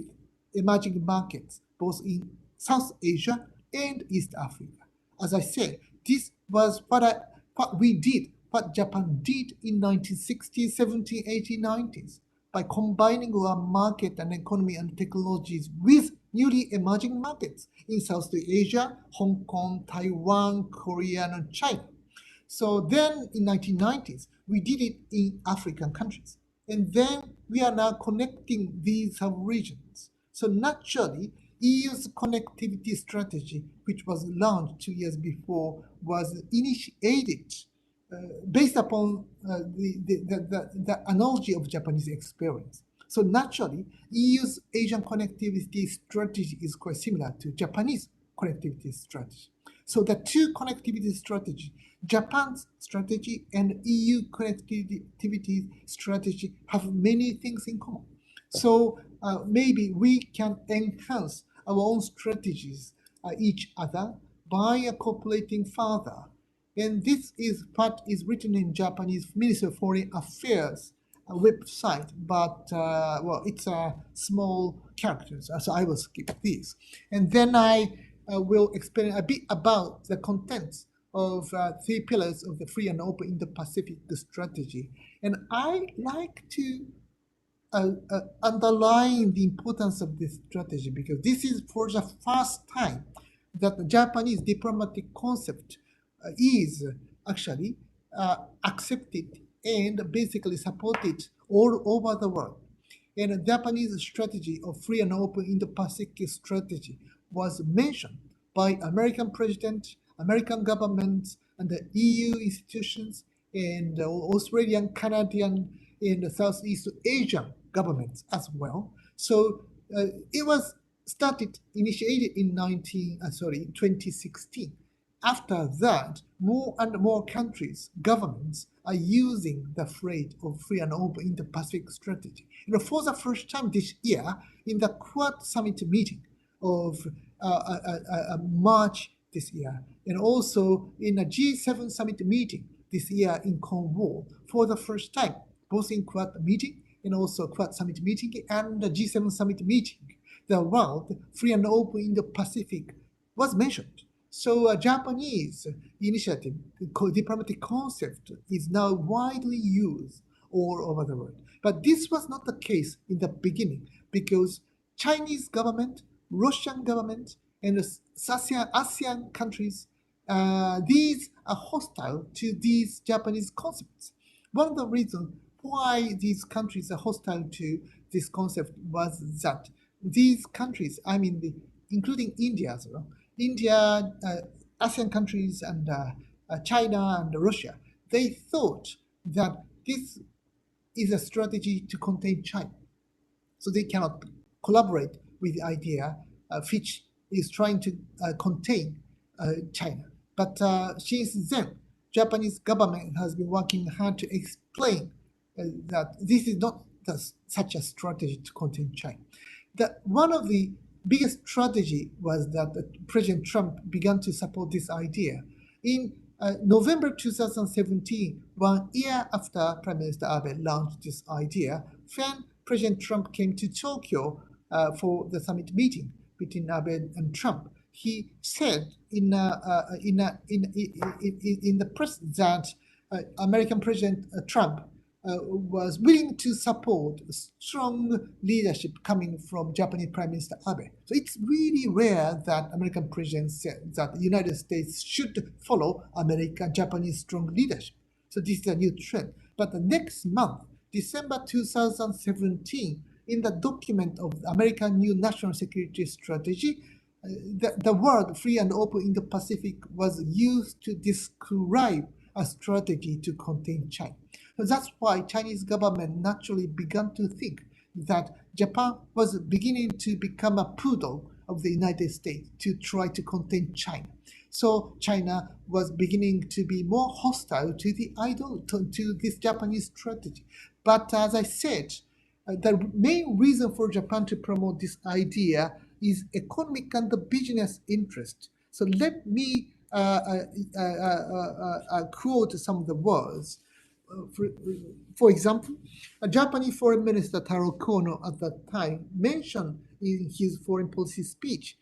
emerging markets, both in South Asia and East Africa. As I said, this was what we did, what Japan did in 1960s, 70s, 80s, 90s, by combining our market and economy and technologies with newly emerging markets in South Asia, Hong Kong, Taiwan, Korea, and China. So then in 1990s, we did it in African countries. And then we are now connecting these sub-regions. So naturally, EU's connectivity strategy, which was launched 2 years before, was initiated based upon the analogy of Japanese experience. So naturally, EU's Asian connectivity strategy is quite similar to Japanese connectivity strategy. So the two connectivity strategy, Japan's strategy and EU connectivity strategy, have many things in common. So maybe we can enhance our own strategies each other by cooperating further. And this is what is written in Japanese Ministry of Foreign Affairs website, but well, it's small characters, so I will skip this. And then I will explain a bit about the contents of 3 pillars of the free and open Indo-Pacific strategy. And I like to underline the importance of this strategy because this is for the first time that the Japanese diplomatic concept is actually accepted and basically supported all over the world. And the Japanese strategy of free and open Indo-Pacific strategy was mentioned by American president, American governments, and the EU institutions, and Australian, Canadian, and Southeast Asian governments as well. So it was initiated in 2016. After that, more and more countries, governments are using the phrase of free and open Indo-Pacific strategy. And for the first time this year, in the Quad Summit meeting of March this year, and also in a G7 Summit meeting this year in Cornwall, for the first time, both in Quad meeting and also Quad Summit meeting and the G7 Summit meeting, the word free and open Indo-Pacific was mentioned. So a Japanese initiative, diplomatic concept, is now widely used all over the world. But this was not the case in the beginning because Chinese government, Russian government, and ASEAN countries, these are hostile to these Japanese concepts. One of the reasons why these countries are hostile to this concept was that these countries, including India as well, India, ASEAN countries, and China and Russia, they thought that this is a strategy to contain China. So they cannot collaborate with the idea which is trying to contain China. But since then, Japanese government has been working hard to explain that this is not such a strategy to contain China. One of the biggest strategy was that President Trump began to support this idea. In November 2017, 1 year after Prime Minister Abe launched this idea, when President Trump came to Tokyo for the summit meeting between Abe and Trump, he said in the press that American President Trump was willing to support strong leadership coming from Japanese Prime Minister Abe. So it's really rare that American president said that the United States should follow Japanese strong leadership. So this is a new trend. But the next month, December 2017, in the document of the American New National Security Strategy, the word free and open Indo-Pacific was used to describe a strategy to contain China. So that's why Chinese government naturally began to think that Japan was beginning to become a poodle of the United States to try to contain China. So China was beginning to be more hostile to this Japanese strategy. But as I said, the main reason for Japan to promote this idea is economic and business interest. So let me quote some of the words. For example, a Japanese Foreign Minister Taro Kono at that time mentioned in his foreign policy speech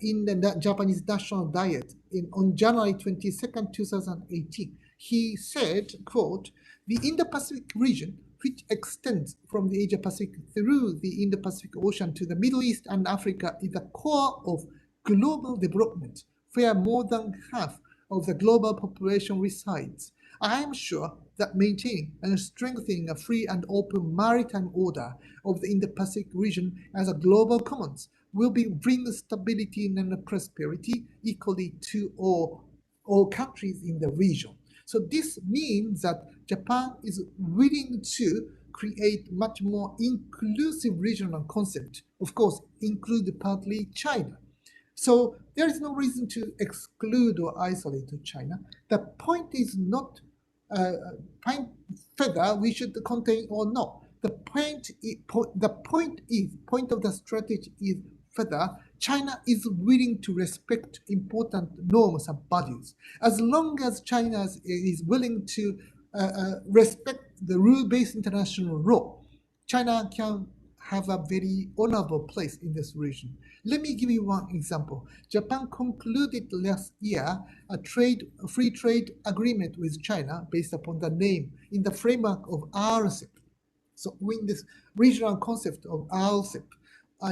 in the Japanese National Diet on January 22nd, 2018. He said, quote, "The Indo-Pacific region, which extends from the Asia-Pacific through the Indo-Pacific Ocean to the Middle East and Africa, is the core of global development, where more than half of the global population resides. I am sure that maintaining and strengthening a free and open maritime order of the Indo-Pacific region as a global commons will bring stability and prosperity equally to all countries in the region." So this means that Japan is willing to create much more inclusive regional concept, of course, include partly China. So there is no reason to exclude or isolate China. The point is not whether we should contain or not. The point of the strategy is whether China is willing to respect important norms and values. As long as China is willing to respect the rule-based international law, China can have a very honorable place in this region. Let me give you one example. Japan concluded last year a free trade agreement with China based upon the name in the framework of RCEP. So in this regional concept of RCEP,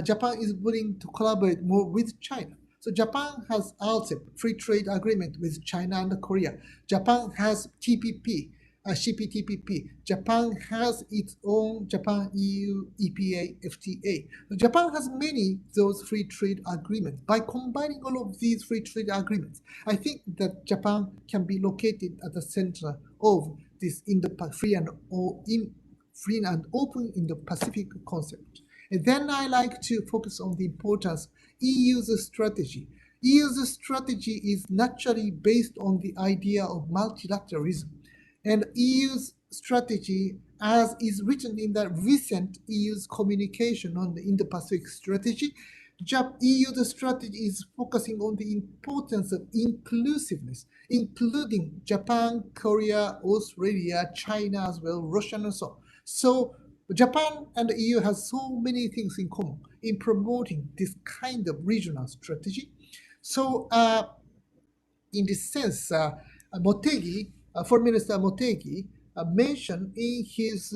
Japan is willing to collaborate more with China. So Japan has RCEP, free trade agreement with China and Korea. Japan has TPP, CPTPP. Japan has its own Japan EU EPA FTA. Japan has many those free trade agreements. By combining all of these free trade agreements, I think that Japan can be located at the center of this free and open Indo-Pacific concept. And then I like to focus on the importance EU's strategy. EU's strategy is naturally based on the idea of multilateralism. And EU's strategy, as is written in the recent EU's communication on the Indo-Pacific strategy, EU's strategy is focusing on the importance of inclusiveness, including Japan, Korea, Australia, China as well, Russia and so on. So Japan and the EU has so many things in common in promoting this kind of regional strategy. So in this sense, Motegi, Foreign Minister Motegi, mentioned in his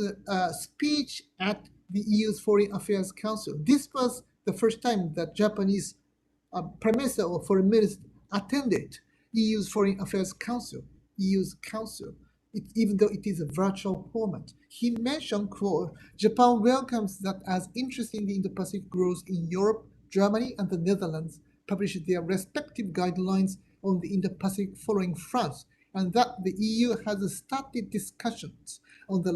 speech at the EU's Foreign Affairs Council. This was the first time that Japanese Prime Minister or Foreign Minister attended EU's Foreign Affairs Council, EU's council, even though it is a virtual format. He mentioned, quote, Japan welcomes that as interest in the Indo-Pacific grows in Europe, Germany, and the Netherlands publish their respective guidelines on the Indo-Pacific following France, and that the EU has started discussions on the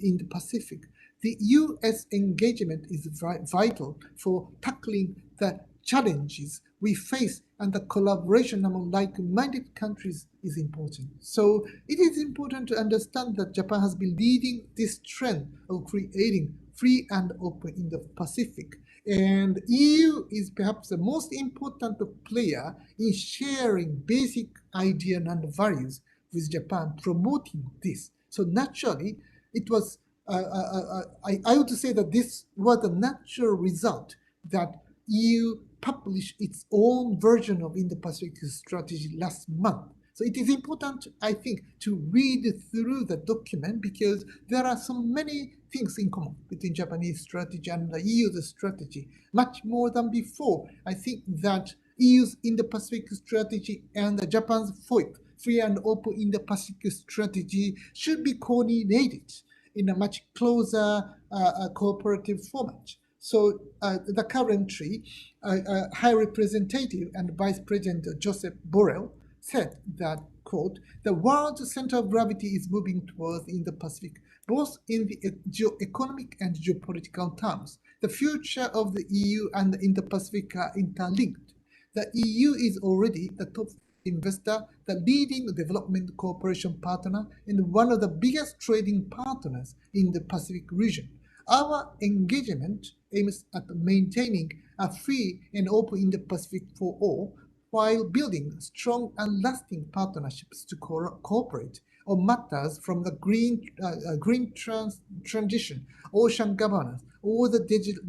Indo-Pacific. The US engagement is vital for tackling the challenges we face, and the collaboration among like-minded countries is important. So it is important to understand that Japan has been leading this trend of creating free and open Indo-Pacific. And EU is perhaps the most important player in sharing basic ideas and values with Japan, promoting this. So naturally, it was, I would say that this was a natural result that EU published its own version of Indo-Pacific strategy last month. So it is important, I think, to read through the document because there are so many things in common between Japanese strategy and the EU's strategy, much more than before. I think that EU's Indo-Pacific strategy and Japan's FOIP, free and open Indo-Pacific strategy, should be coordinated in a much closer cooperative format. So the currently High Representative and Vice President Joseph Borrell said that, quote, the world's center of gravity is moving towards Indo-Pacific, both in the geo-economic and geopolitical terms. The future of the EU and the Indo-Pacific are interlinked. The EU is already the top investor, the leading development cooperation partner, and one of the biggest trading partners in the Pacific region. Our engagement aims at maintaining a free and open Indo-Pacific for all, while building strong and lasting partnerships to cooperate on matters from the green transition, ocean governance, or the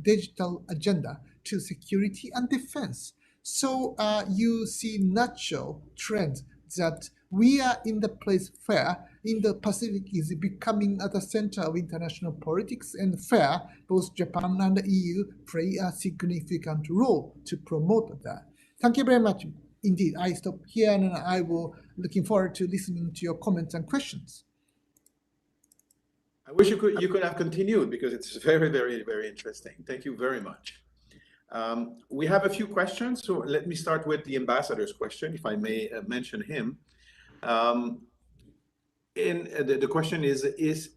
digital agenda to security and defense. So you see natural trends that we are in the place where Indo-Pacific is becoming at the center of international politics, and where both Japan and the EU play a significant role to promote that. Thank you very much. Indeed, I stop here and I will looking forward to listening to your comments and questions. I wish you could have continued because it's very, very, very interesting. Thank you very much. We have a few questions, so let me start with the ambassador's question, if I may mention him. The question is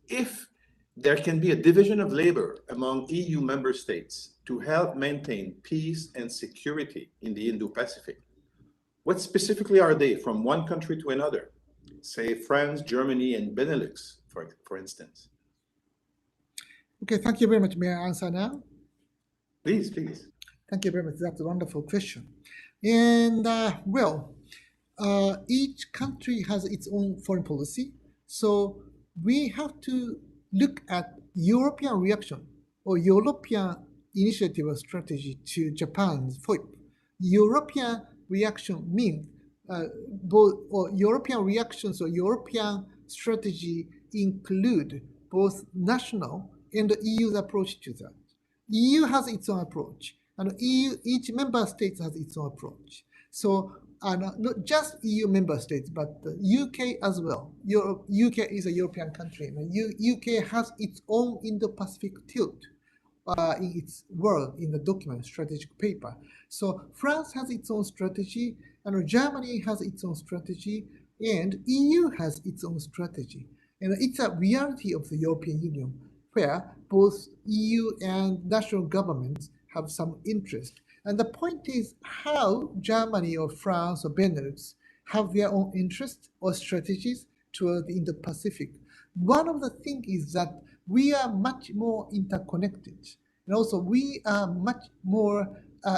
if there can be a division of labor among EU member states to help maintain peace and security in the Indo-Pacific, what specifically are they from one country to another? Say France, Germany, and Benelux, for instance. Okay, thank you very much. May I answer now? Please, please. Thank you very much. That's a wonderful question. And each country has its own foreign policy. So we have to look at European reaction or European initiative or strategy to Japan's FOIP. European reaction means both or European reactions or European strategy include both national and the EU's approach to that. EU has its own approach, and each member state has its own approach. So not just EU member states, but the UK as well. UK is a European country, and UK has its own Indo-Pacific tilt in its world in the document strategic paper. So France has its own strategy, and Germany has its own strategy, and EU has its own strategy. And it's a reality of the European Union where both EU and national governments have some interest. And the point is how Germany or France or Benelux have their own interests or strategies toward the Indo-Pacific. One of the things is that we are much more interconnected, and also we are much more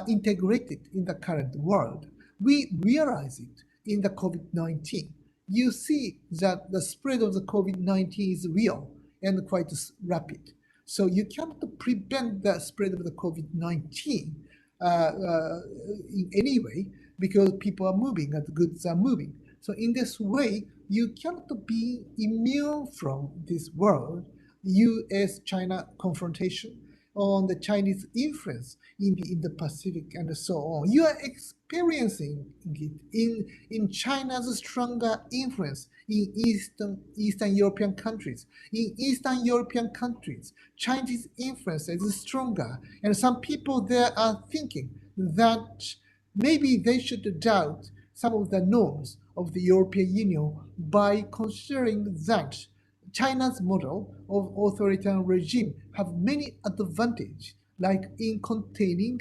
integrated in the current world. We realize it in the COVID-19. You see that the spread of the COVID-19 is real and quite rapid. So you cannot prevent the spread of the COVID-19 in any way because people are moving and goods are moving. So in this way, you cannot be immune from this world, US-China confrontation, on the Chinese influence in the Indo-Pacific and so on. You are experiencing it in China's stronger influence in Eastern European countries. In Eastern European countries, Chinese influence is stronger, and some people there are thinking that maybe they should doubt some of the norms of the European Union by considering that China's model of authoritarian regime have many advantages, like in containing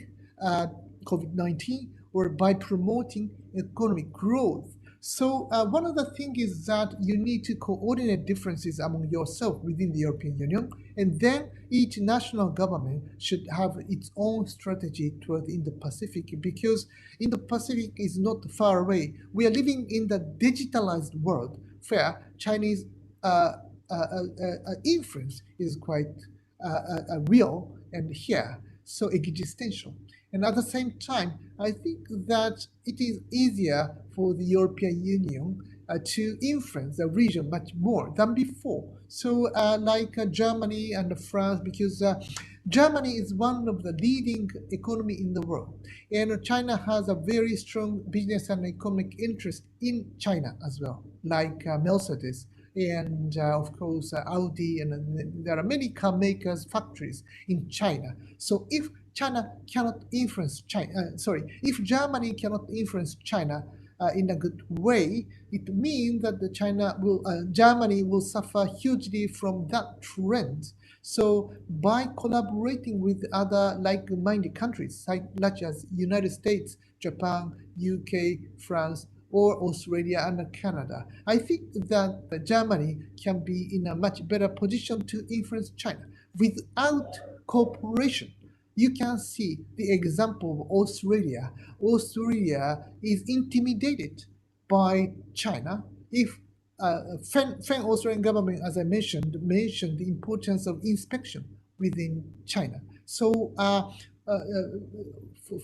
COVID-19 or by promoting economic growth. So one of the things is that you need to coordinate differences among yourself within the European Union, and then each national government should have its own strategy toward the Indo-Pacific, because Indo-Pacific is not far away. We are living in the digitalized world where Chinese influence is quite real and here, so existential. And at the same time, I think that it is easier for the European Union to influence the region much more than before. So like Germany and France, because Germany is one of the leading economy in the world, and China has a very strong business and economic interest in China as well, like Mercedes, and of course Audi, and there are many car makers factories in China. So if China cannot influence China, if Germany cannot influence China in a good way, it means that Germany will suffer hugely from that trend. So by collaborating with other like-minded countries, such as United States, Japan, UK, France, or Australia and Canada, I think that Germany can be in a much better position to influence China. Without cooperation, you can see the example of Australia. Australia is intimidated by China. If Australian government, as I mentioned the importance of inspection within China. So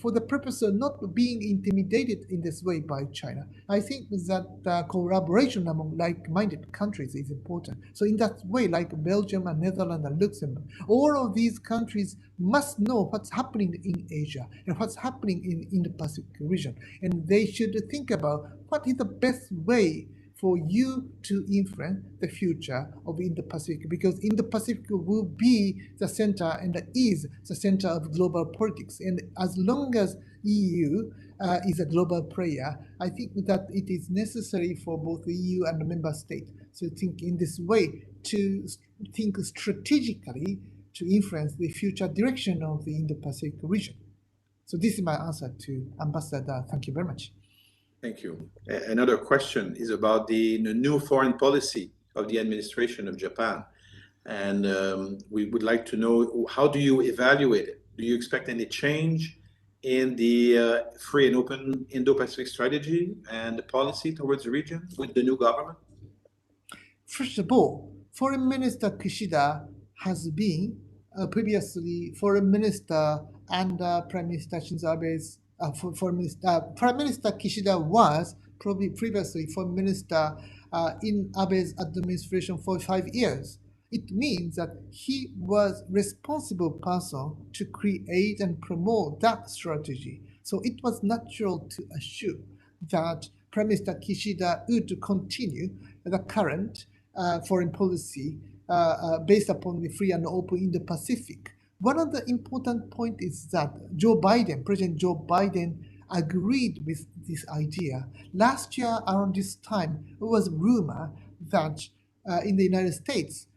for the purpose of not being intimidated in this way by China, I think that collaboration among like-minded countries is important. So in that way, like Belgium and Netherlands and Luxembourg, all of these countries must know what's happening in Asia and what's happening in the Pacific region. And they should think about what is the best way for you to influence the future of Indo-Pacific, because Indo-Pacific will be the center and is the center of global politics. And as long as EU is a global player, I think that it is necessary for both the EU and the member state to think in this way, to think strategically to influence the future direction of the Indo-Pacific region. So this is my answer to Ambassador. Thank you very much. Thank you. Another question is about the new foreign policy of the administration of Japan. And we would like to know, how do you evaluate it? Do you expect any change in the free and open Indo-Pacific strategy and the policy towards the region with the new government? First of all, Foreign Minister Kishida has been previously Foreign Minister and Prime Minister Shinzo Abe's Prime Minister Kishida was probably previously Foreign Minister in Abe's administration for 5 years. It means that he was responsible person to create and promote that strategy. So it was natural to assume that Prime Minister Kishida would continue the current foreign policy based upon the free and open Indo-Pacific. One of the important points is that President Joe Biden agreed with this idea. Last year around this time, it was a rumor that in the United States,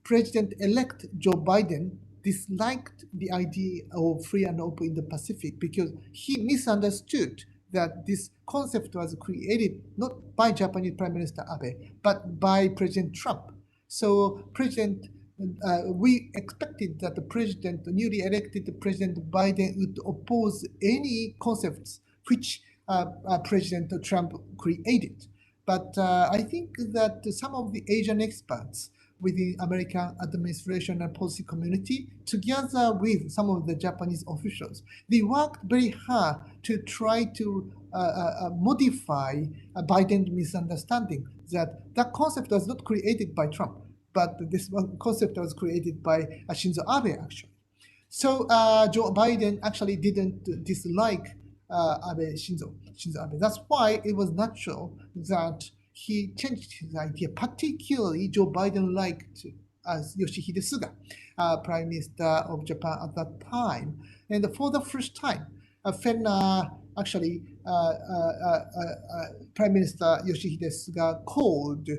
President-elect Joe Biden disliked the idea of free and open in the Pacific because he misunderstood that this concept was created not by Japanese Prime Minister Abe, but by President Trump. So we expected that the newly elected President Biden would oppose any concepts which President Trump created. But I think that some of the Asian experts within American administration and policy community, together with some of the Japanese officials, they worked very hard to try to modify Biden's misunderstanding that that concept was not created by Trump, but this concept was created by Shinzo Abe, actually. So Joe Biden actually didn't dislike Shinzo Abe. That's why it was natural that he changed his idea. Particularly, Joe Biden liked Yoshihide Suga, Prime Minister of Japan at that time. And for the first time, when Prime Minister Yoshihide Suga called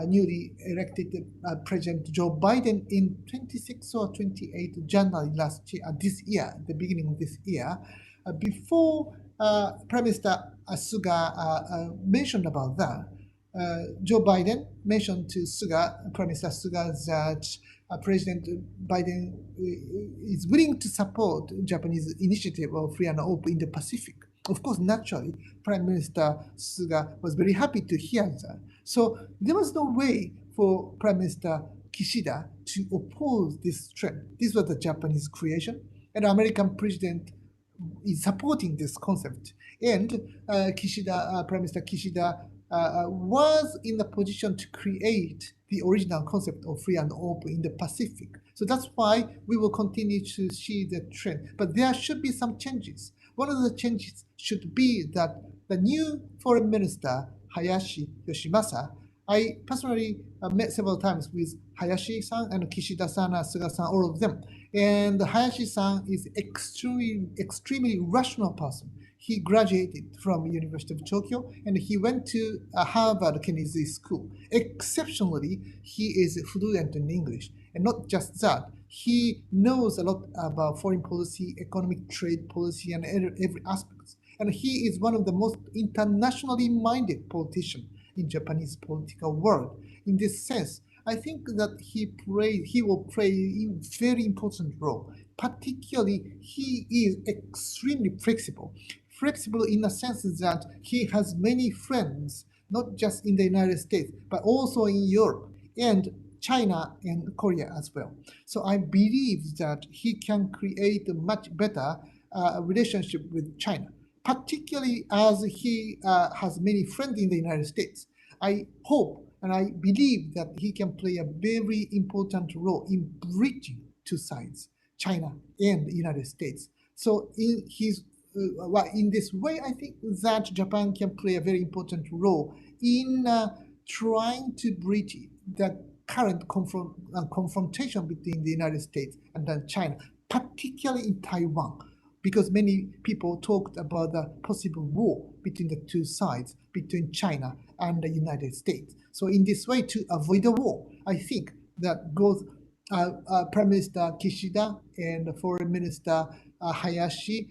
newly elected President Joe Biden in 26 or 28 January this year, the beginning of this year, before Prime Minister Suga mentioned about that, Joe Biden mentioned to Prime Minister Suga that President Biden is willing to support Japanese initiative of free and open in the Pacific. Of course, naturally, Prime Minister Suga was very happy to hear that. So there was no way for Prime Minister Kishida to oppose this trend. This was the Japanese creation, and the American president is supporting this concept. And Prime Minister Kishida was in the position to create the original concept of free and open in the Pacific. So that's why we will continue to see the trend. But there should be some changes. One of the changes should be that the new foreign minister, Hayashi Yoshimasa, I personally met several times with Hayashi-san and Kishida-san and Suga-san, all of them. And Hayashi-san is extremely rational person. He graduated from University of Tokyo and he went to Harvard Kennedy School. Exceptionally, he is fluent in English. And not just that, he knows a lot about foreign policy, economic trade policy, and every aspect. And he is one of the most internationally minded politicians in Japanese political world. In this sense, I think that he will play a very important role. Particularly, he is extremely flexible. Flexible in the sense that he has many friends, not just in the United States, but also in Europe and China and Korea as well. So I believe that he can create a much better relationship with China, particularly as he has many friends in the United States. I hope and I believe that he can play a very important role in bridging two sides, China and the United States. So in this way, I think that Japan can play a very important role in trying to bridge the current confrontation between the United States and then China, particularly in Taiwan, because many people talked about the possible war between the two sides, between China and the United States. So in this way, to avoid a war, I think that both Prime Minister Kishida and Foreign Minister Hayashi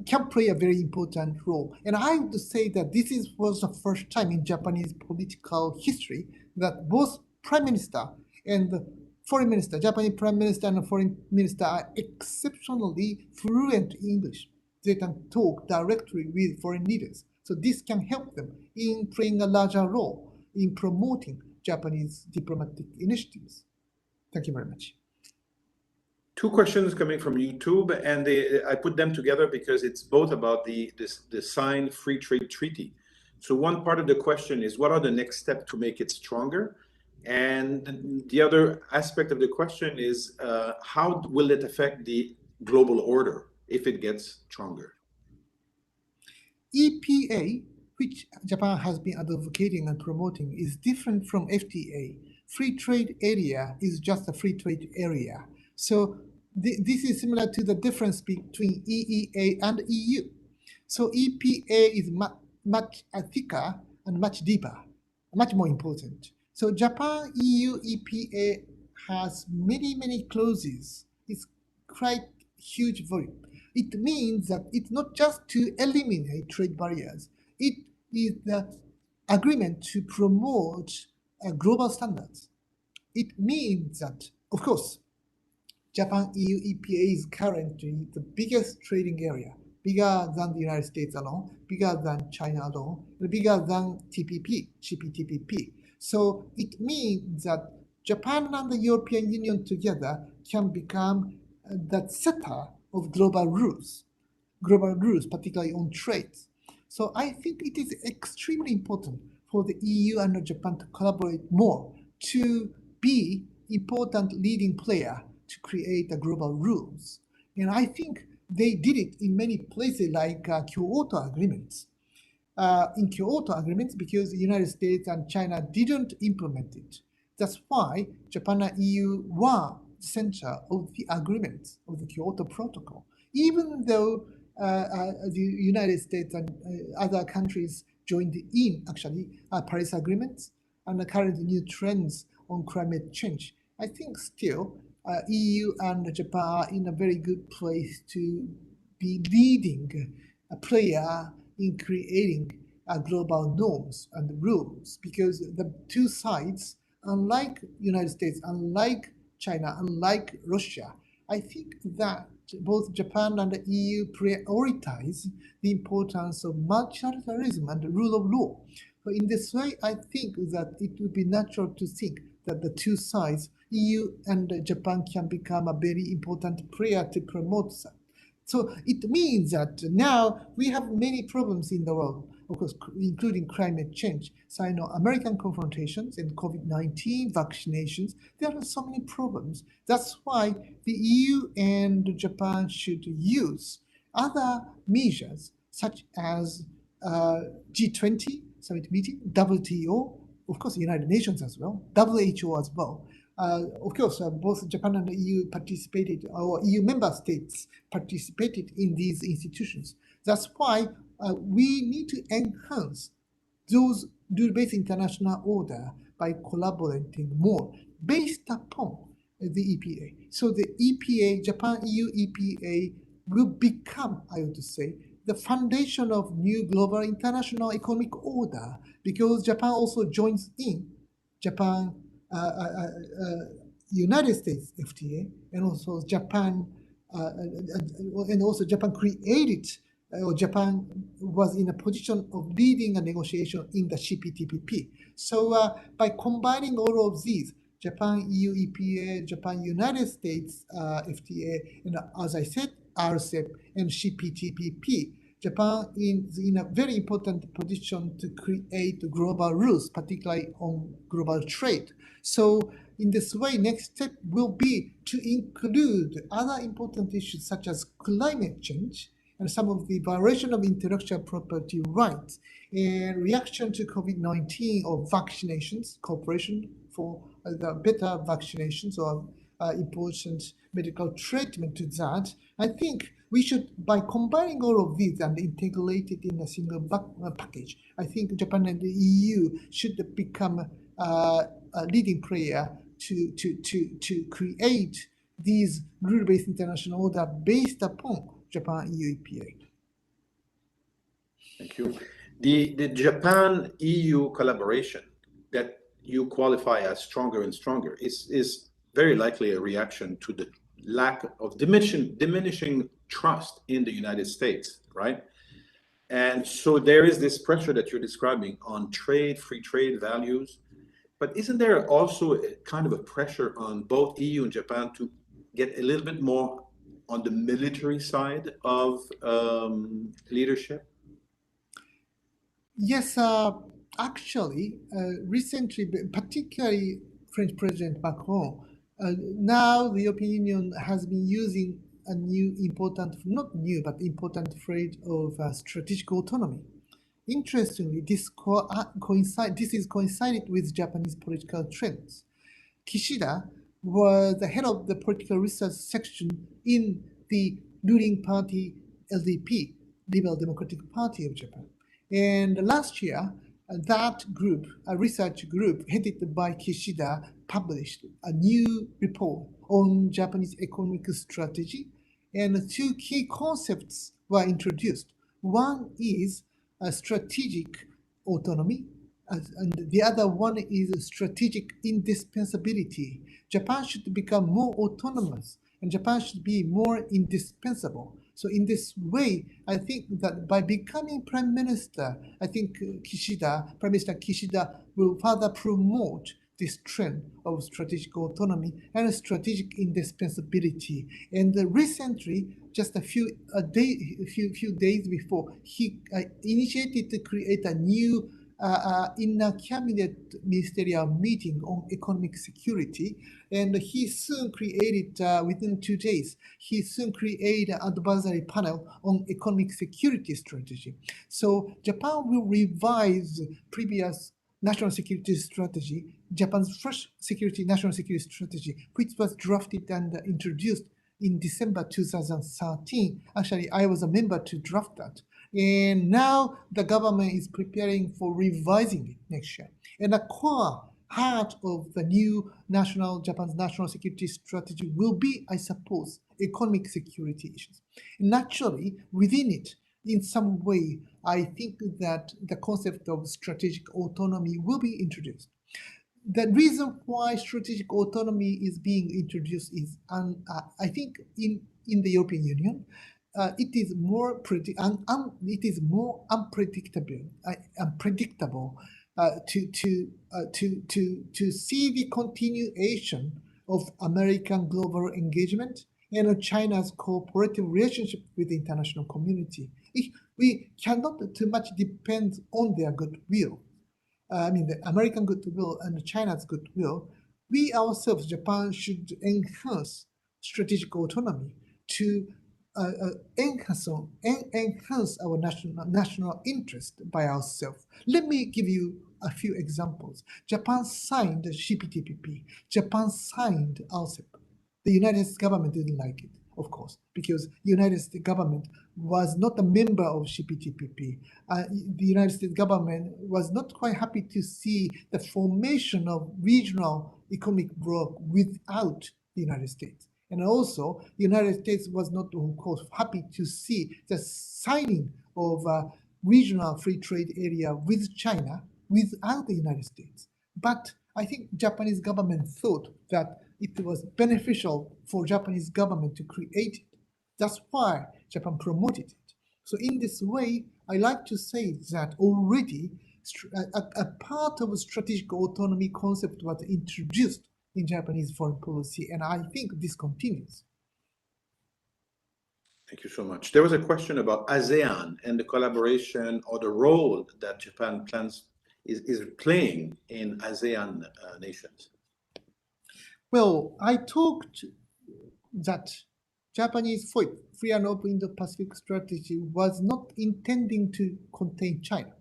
can play a very important role. And I would say that this was the first time in Japanese political history that both Prime Minister and the Foreign Minister, Japanese Prime Minister and Foreign Minister are exceptionally fluent in English. They can talk directly with foreign leaders. So this can help them in playing a larger role in promoting Japanese diplomatic initiatives. Thank you very much. Two questions coming from YouTube, and I put them together because it's both about the signed free trade treaty. So one part of the question is, what are the next steps to make it stronger? And the other aspect of the question is, how will it affect the global order if it gets stronger? EPA, which Japan has been advocating and promoting, is different from FTA. Free trade area is just a free trade area. So this is similar to the difference between EEA and EU. So EPA is much thicker and much deeper, much more important. So Japan EU EPA has many clauses. It's quite huge volume. It means that it's not just to eliminate trade barriers. It is the agreement to promote global standards. It means that, of course, Japan EU EPA is currently the biggest trading area, bigger than the United States alone, bigger than China alone, bigger than TPP, CPTPP. So it means that Japan and the European Union together can become the setter of global rules, particularly on trade. So I think it is extremely important for the EU and Japan to collaborate more to be important leading player to create the global rules. And I think they did it in many places like Kyoto agreements. In Kyoto agreements, because the United States and China didn't implement it. That's why Japan and EU were the center of the agreements of the Kyoto Protocol. Even though the United States and other countries joined in, actually, Paris agreements and the current new trends on climate change, I think still EU and Japan are in a very good place to be leading a player in creating global norms and rules, because the two sides, unlike United States, unlike China, unlike Russia, I think that both Japan and the EU prioritize the importance of multilateralism and the rule of law. So in this way, I think that it would be natural to think that the two sides, EU and Japan, can become a very important player to promote that. So it means that now we have many problems in the world, of course, including climate change, Sino-American confrontations, and COVID-19 vaccinations. There are so many problems. That's why the EU and Japan should use other measures such as G20 summit meeting, WTO, of course, United Nations as well, WHO as well. Of course, both Japan and the EU participated, or EU member states participated in these institutions. That's why we need to enhance those rule-based international order by collaborating more based upon the EPA. So the EPA, Japan-EU EPA, will become, I would say, the foundation of new global international economic order, because Japan also joins in Japan, United States FTA, and also Japan, Japan created, or Japan was in a position of leading a negotiation in the CPTPP. So by combining all of these, Japan EU EPA, Japan United States FTA, and as I said, RCEP and CPTPP, Japan is in a very important position to create global rules, particularly on global trade. So in this way, next step will be to include other important issues such as climate change and some of the violation of intellectual property rights and reaction to COVID-19 or vaccinations, cooperation for the better vaccinations or important medical treatment to that. I think we should, by combining all of these and integrate it in a single package, I think Japan and the EU should become a leading player to create these rule-based international order based upon Japan-EU EPA. Thank you. The Japan-EU collaboration that you qualify as stronger and stronger is very likely a reaction to the lack of diminishing trust in the United States, right? And so there is this pressure that you're describing on trade, free trade values. But isn't there also a kind of a pressure on both EU and Japan to get a little bit more on the military side of leadership? Yes, actually, recently, particularly French President Macron, now the European Union has been using a new important, not new, but important phrase of strategic autonomy. Interestingly, this is coincided with Japanese political trends. Kishida was the head of the political research section in the ruling party LDP, Liberal Democratic Party of Japan. And last year, that group, a research group headed by Kishida, published a new report on Japanese economic strategy, and two key concepts were introduced. One is a strategic autonomy, and the other one is strategic indispensability. Japan should become more autonomous, and Japan should be more indispensable. So in this way, I think that by becoming Prime Minister, I think Prime Minister Kishida will further promote this trend of strategic autonomy and strategic indispensability. And recently, just a few days before, he initiated to create a new inner cabinet ministerial meeting on economic security, and he soon created, within 2 days, he soon created an advisory panel on economic security strategy. So Japan will revise previous national security strategy, Japan's first national security strategy, which was drafted and introduced in December 2013. Actually, I was a member to draft that. And now the government is preparing for revising it next year. And the core heart of the new Japan's national security strategy will be, I suppose, economic security issues. Naturally, within it, in some way, I think that the concept of strategic autonomy will be introduced. The reason why strategic autonomy is being introduced is, I think, in the European Union, it is more unpredictable to see the continuation of American global engagement and China's cooperative relationship with the international community. We cannot too much depend on their goodwill. The American goodwill and China's goodwill. We ourselves, Japan, should enhance strategic autonomy to enhance our national interest by ourselves. Let me give you a few examples. Japan signed CPTPP. Japan signed RCEP. The United States government didn't like it, of course, because the United States government was not a member of CPTPP. The United States government was not quite happy to see the formation of regional economic bloc without the United States. And also, the United States was not, of course, happy to see the signing of a regional free trade area with China without the United States. But I think Japanese government thought that it was beneficial for Japanese government to create it. That's why Japan promoted it. So in this way, I like to say that already a part of a strategic autonomy concept was introduced in Japanese foreign policy, and I think this continues. Thank you so much. There was a question about ASEAN and the collaboration or the role that Japan is playing in ASEAN nations. Well, I talked that Japanese free and open Indo-Pacific strategy was not intending to contain China.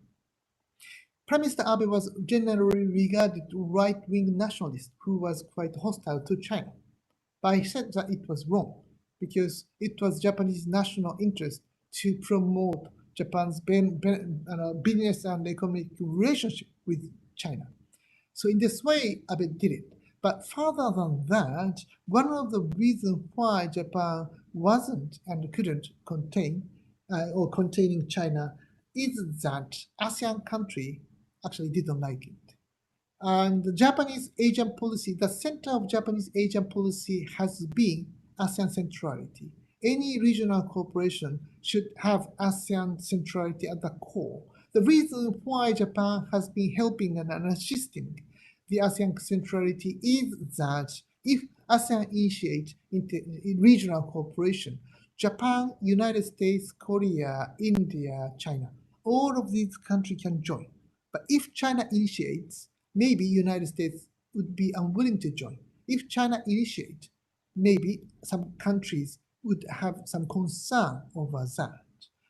Prime Minister Abe was generally regarded right-wing nationalist who was quite hostile to China. But I said that it was wrong because it was Japanese national interest to promote Japan's business and economic relationship with China. So in this way, Abe did it. But further than that, one of the reasons why Japan wasn't and couldn't containing China is that ASEAN country actually didn't like it. And the Japanese Asian policy, the center of Japanese Asian policy has been ASEAN centrality. Any regional cooperation should have ASEAN centrality at the core. The reason why Japan has been helping and assisting the ASEAN centrality is that if ASEAN initiate regional cooperation, Japan, United States, Korea, India, China, all of these countries can join. But if China initiates, maybe United States would be unwilling to join. If China initiates, maybe some countries would have some concern over that.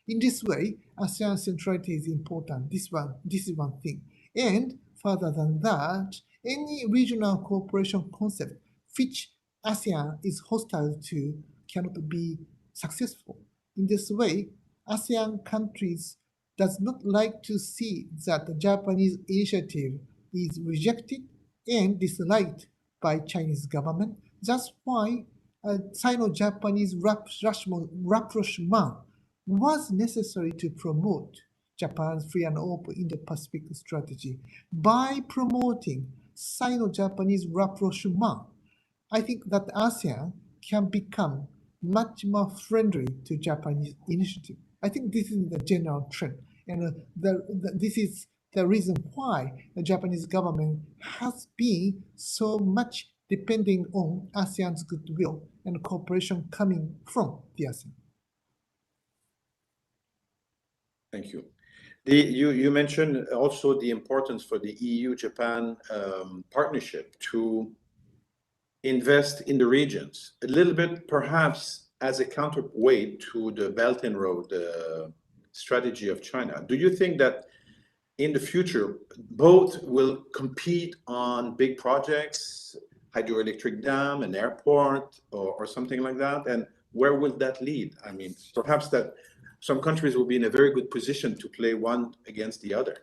In this way, ASEAN centrality is important. This is one thing. And further than that, any regional cooperation concept which ASEAN is hostile to cannot be successful. In this way, ASEAN countries does not like to see that the Japanese initiative is rejected and disliked by Chinese government. That's why Sino-Japanese rapprochement was necessary to promote Japan's free and open Indo-Pacific strategy. By promoting Sino-Japanese rapprochement, I think that ASEAN can become much more friendly to Japanese initiative. I think this is the general trend, and this is the reason why the Japanese government has been so much depending on ASEAN's goodwill and cooperation coming from the ASEAN. Thank you. You mentioned also the importance for the EU-Japan partnership to invest in the regions, a little bit perhaps as a counterweight to the Belt and Road strategy of China. Do you think that in the future, both will compete on big projects, hydroelectric dam, an airport, or something like that? And where will that lead? I mean, perhaps that some countries will be in a very good position to play one against the other.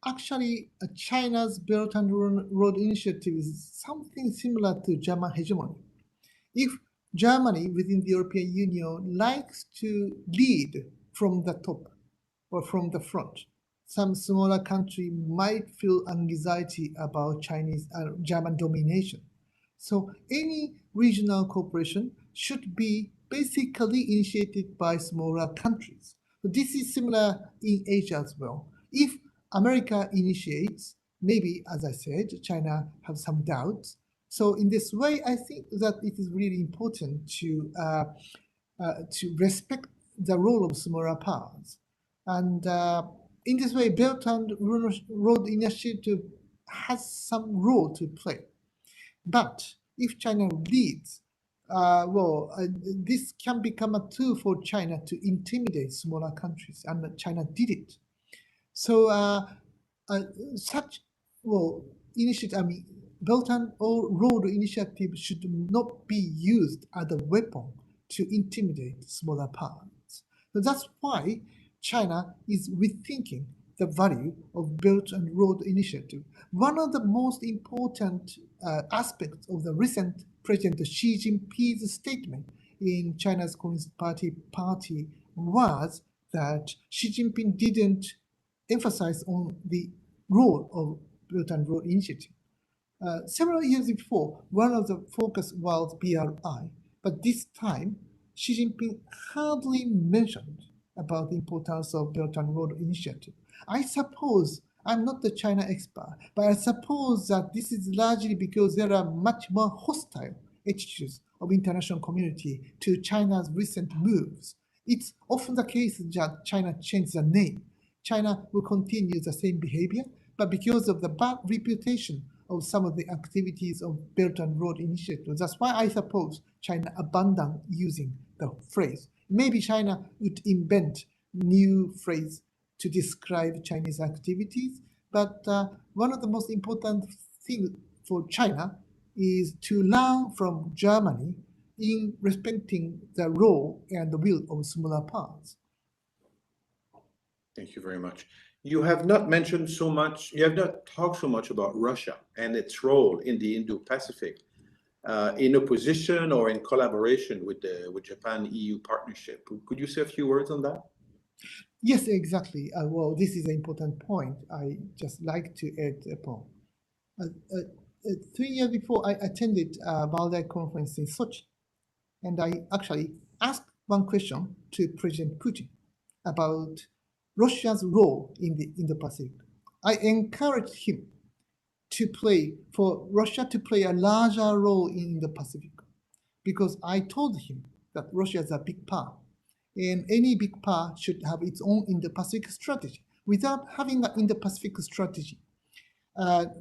Actually, China's Belt and Road Initiative is something similar to German hegemony. If Germany within the European Union likes to lead from the top or from the front, some smaller country might feel anxiety about German domination. So any regional cooperation should be basically initiated by smaller countries. So this is similar in Asia as well. If America initiates, maybe, as I said, China has some doubts. So in this way, I think that it is really important to respect the role of smaller powers. And in this way, Belt and Road Initiative has some role to play. But if China leads, this can become a tool for China to intimidate smaller countries, and China did it. So such initiative, Belt and Road Initiative should not be used as a weapon to intimidate smaller powers. So that's why China is rethinking the value of Belt and Road Initiative. One of the most important aspects of the recent President Xi Jinping's statement in China's Communist Party was that Xi Jinping didn't emphasize on the role of Belt and Road Initiative. Several years before, one of the focus was BRI, but this time, Xi Jinping hardly mentioned about the importance of Belt and Road Initiative. I suppose, I'm not the China expert, but I suppose that this is largely because there are much more hostile attitudes of international community to China's recent moves. It's often the case that China changed the name. China will continue the same behavior, but because of the bad reputation of some of the activities of Belt and Road Initiative, that's why I suppose China abandoned using the phrase. Maybe China would invent new phrase to describe Chinese activities, but one of the most important things for China is to learn from Germany in respecting the role and the will of smaller powers. Thank you very much. You have not mentioned so much, you have not talked so much about Russia and its role in the Indo-Pacific, in opposition or in collaboration with Japan-EU partnership. Could you say a few words on that? Yes, exactly. Well, this is an important point I just like to add upon. 3 years before, I attended a Valdai conference in Sochi, and I actually asked one question to President Putin about Russia's role in the Indo-Pacific. I encouraged him for Russia to play a larger role in the Pacific, because I told him that Russia is a big power, and any big power should have its own Indo-Pacific strategy. Without having an Indo-Pacific strategy,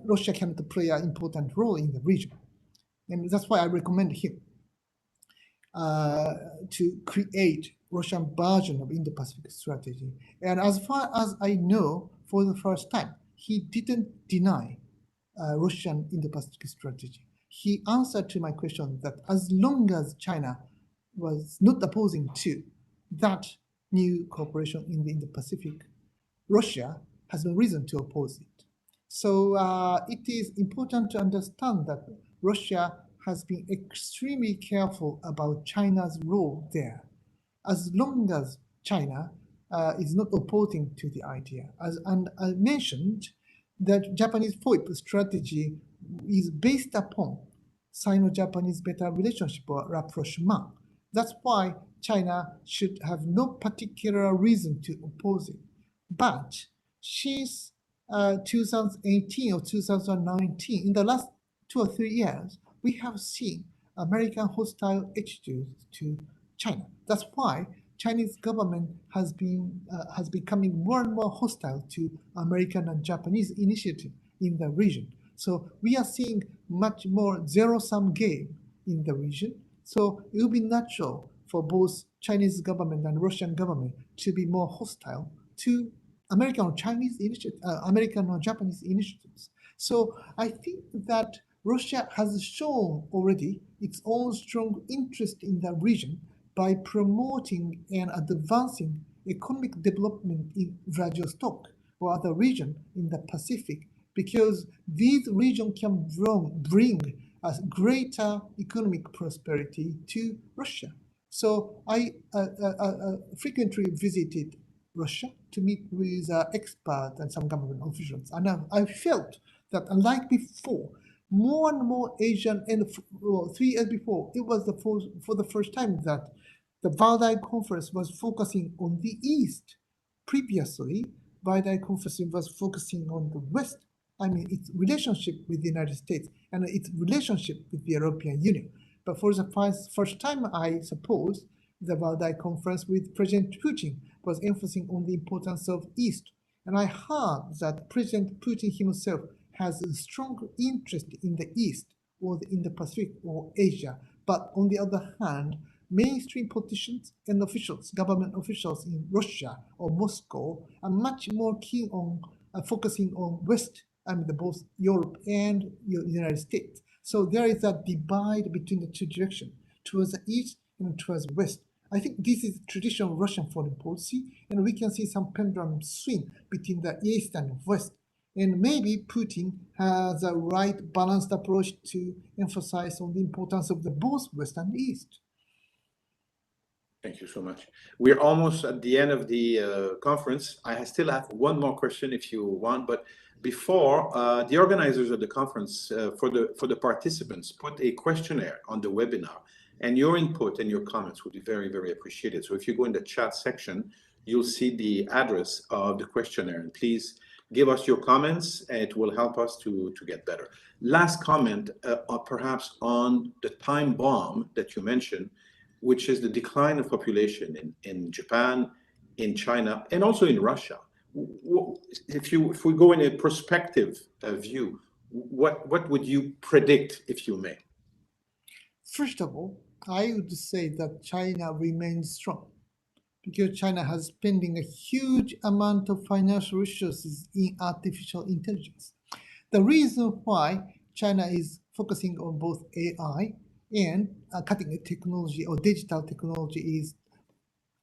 Russia cannot play an important role in the region, and that's why I recommend him to create Russian version of Indo-Pacific strategy. And as far as I know, for the first time, he didn't deny Russian Indo-Pacific strategy. He answered to my question that as long as China was not opposing to that new cooperation in the Indo-Pacific, Russia has no reason to oppose it. So it is important to understand that Russia has been extremely careful about China's role there. As long as China is not opposing to the idea. And I mentioned that Japanese FOIP strategy is based upon Sino-Japanese better relationship or rapprochement. That's why China should have no particular reason to oppose it. But since 2018 or 2019, in the last 2 or 3 years, we have seen American hostile attitudes to China. That's why Chinese government has becoming more and more hostile to American and Japanese initiative in the region. So we are seeing much more zero-sum game in the region. So it will be natural for both Chinese government and Russian government to be more hostile to American or Chinese initiative, American or Japanese initiatives. So I think that Russia has shown already its own strong interest in the region by promoting and advancing economic development in Vladivostok or other region in the Pacific, because these regions can bring a greater economic prosperity to Russia. So I frequently visited Russia to meet with experts and some government officials, and I felt that unlike before, more and more Asian, and 3 years before, it was for the first time that the Valdai Conference was focusing on the East. Previously, Valdai Conference was focusing on the West. I mean, its relationship with the United States and its relationship with the European Union. But for the first time, I suppose, the Valdai Conference with President Putin was emphasizing on the importance of East. And I heard that President Putin himself has a strong interest in the East or in the Pacific or Asia. But on the other hand, mainstream politicians and officials, government officials in Russia or Moscow are much more keen on focusing on West, I mean both Europe and the United States. So there is a divide between the two directions, towards the East and towards the West. I think this is traditional Russian foreign policy, and we can see some pendulum swing between the East and West. And maybe Putin has a right balanced approach to emphasize on the importance of the both West and East. Thank you so much. We're almost at the end of the conference. I still have one more question if you want, but before, the organizers of the conference, for the participants, put a questionnaire on the webinar, and your input and your comments would be very, very appreciated. So if you go in the chat section, you'll see the address of the questionnaire, and please give us your comments, and it will help us to get better. Last comment, perhaps on the time bomb that you mentioned, which is the decline of population in Japan, in China, and also in Russia. If we go in a prospective view, what would you predict, if you may? First of all, I would say that China remains strong because China has spending a huge amount of financial resources in artificial intelligence. The reason why China is focusing on both AI and cutting-edge technology or digital technology is,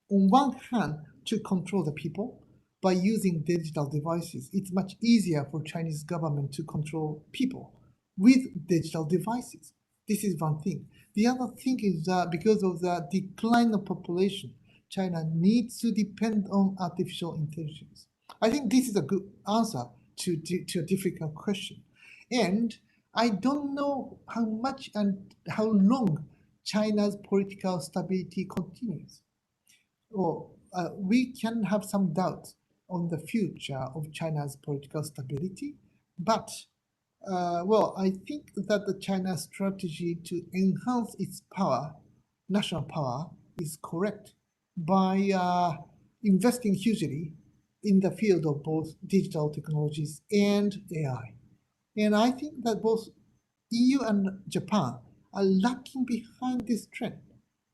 on one hand, to control the people by using digital devices. It's much easier for Chinese government to control people with digital devices. This is one thing. The other thing is that because of the decline of population, China needs to depend on artificial intelligence. I think this is a good answer to a difficult question. And I don't know how much and how long China's political stability continues. Or we can have some doubts on the future of China's political stability, but Well, I think that the China strategy to enhance its power, national power, is correct by investing hugely in the field of both digital technologies and AI. And I think that both EU and Japan are lagging behind this trend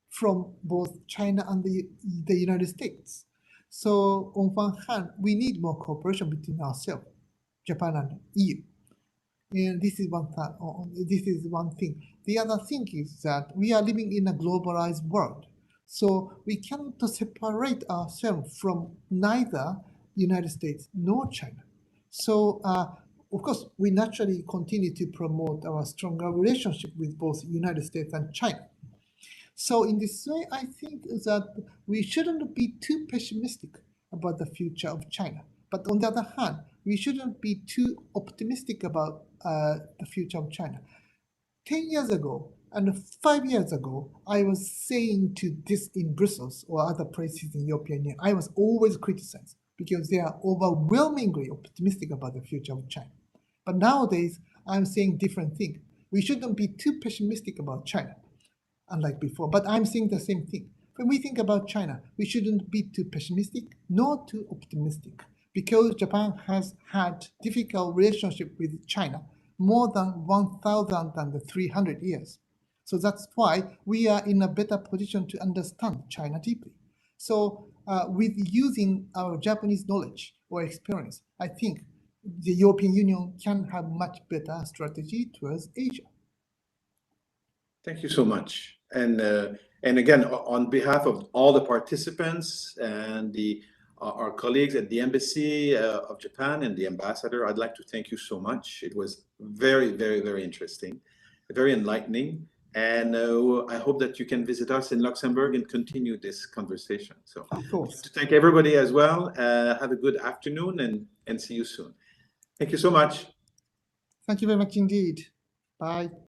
from both China and the United States. So on one hand, we need more cooperation between ourselves, Japan and EU. And this is one thing. The other thing is that we are living in a globalized world. So we cannot separate ourselves from neither United States nor China. So of course, we naturally continue to promote our stronger relationship with both United States and China. So in this way, I think that we shouldn't be too pessimistic about the future of China. But on the other hand, we shouldn't be too optimistic about the future of China. 10 years ago and 5 years ago, I was saying to this in Brussels or other places in European Union, I was always criticized because they are overwhelmingly optimistic about the future of China. But nowadays, I'm saying different thing. We shouldn't be too pessimistic about China, unlike before. But I'm saying the same thing. When we think about China, we shouldn't be too pessimistic, nor too optimistic, because Japan has had difficult relationship with China more than 1,300 years. So that's why we are in a better position to understand China deeply. So with using our Japanese knowledge or experience, I think the European Union can have much better strategy towards Asia. Thank you so much. And again, on behalf of all the participants and our colleagues at the Embassy of Japan and the ambassador, I'd like to thank you so much. It was very, very, very interesting, very enlightening. And I hope that you can visit us in Luxembourg and continue this conversation. So Of course. to thank everybody as well. Have a good afternoon and see you soon. Thank you so much. Thank you very much indeed. Bye.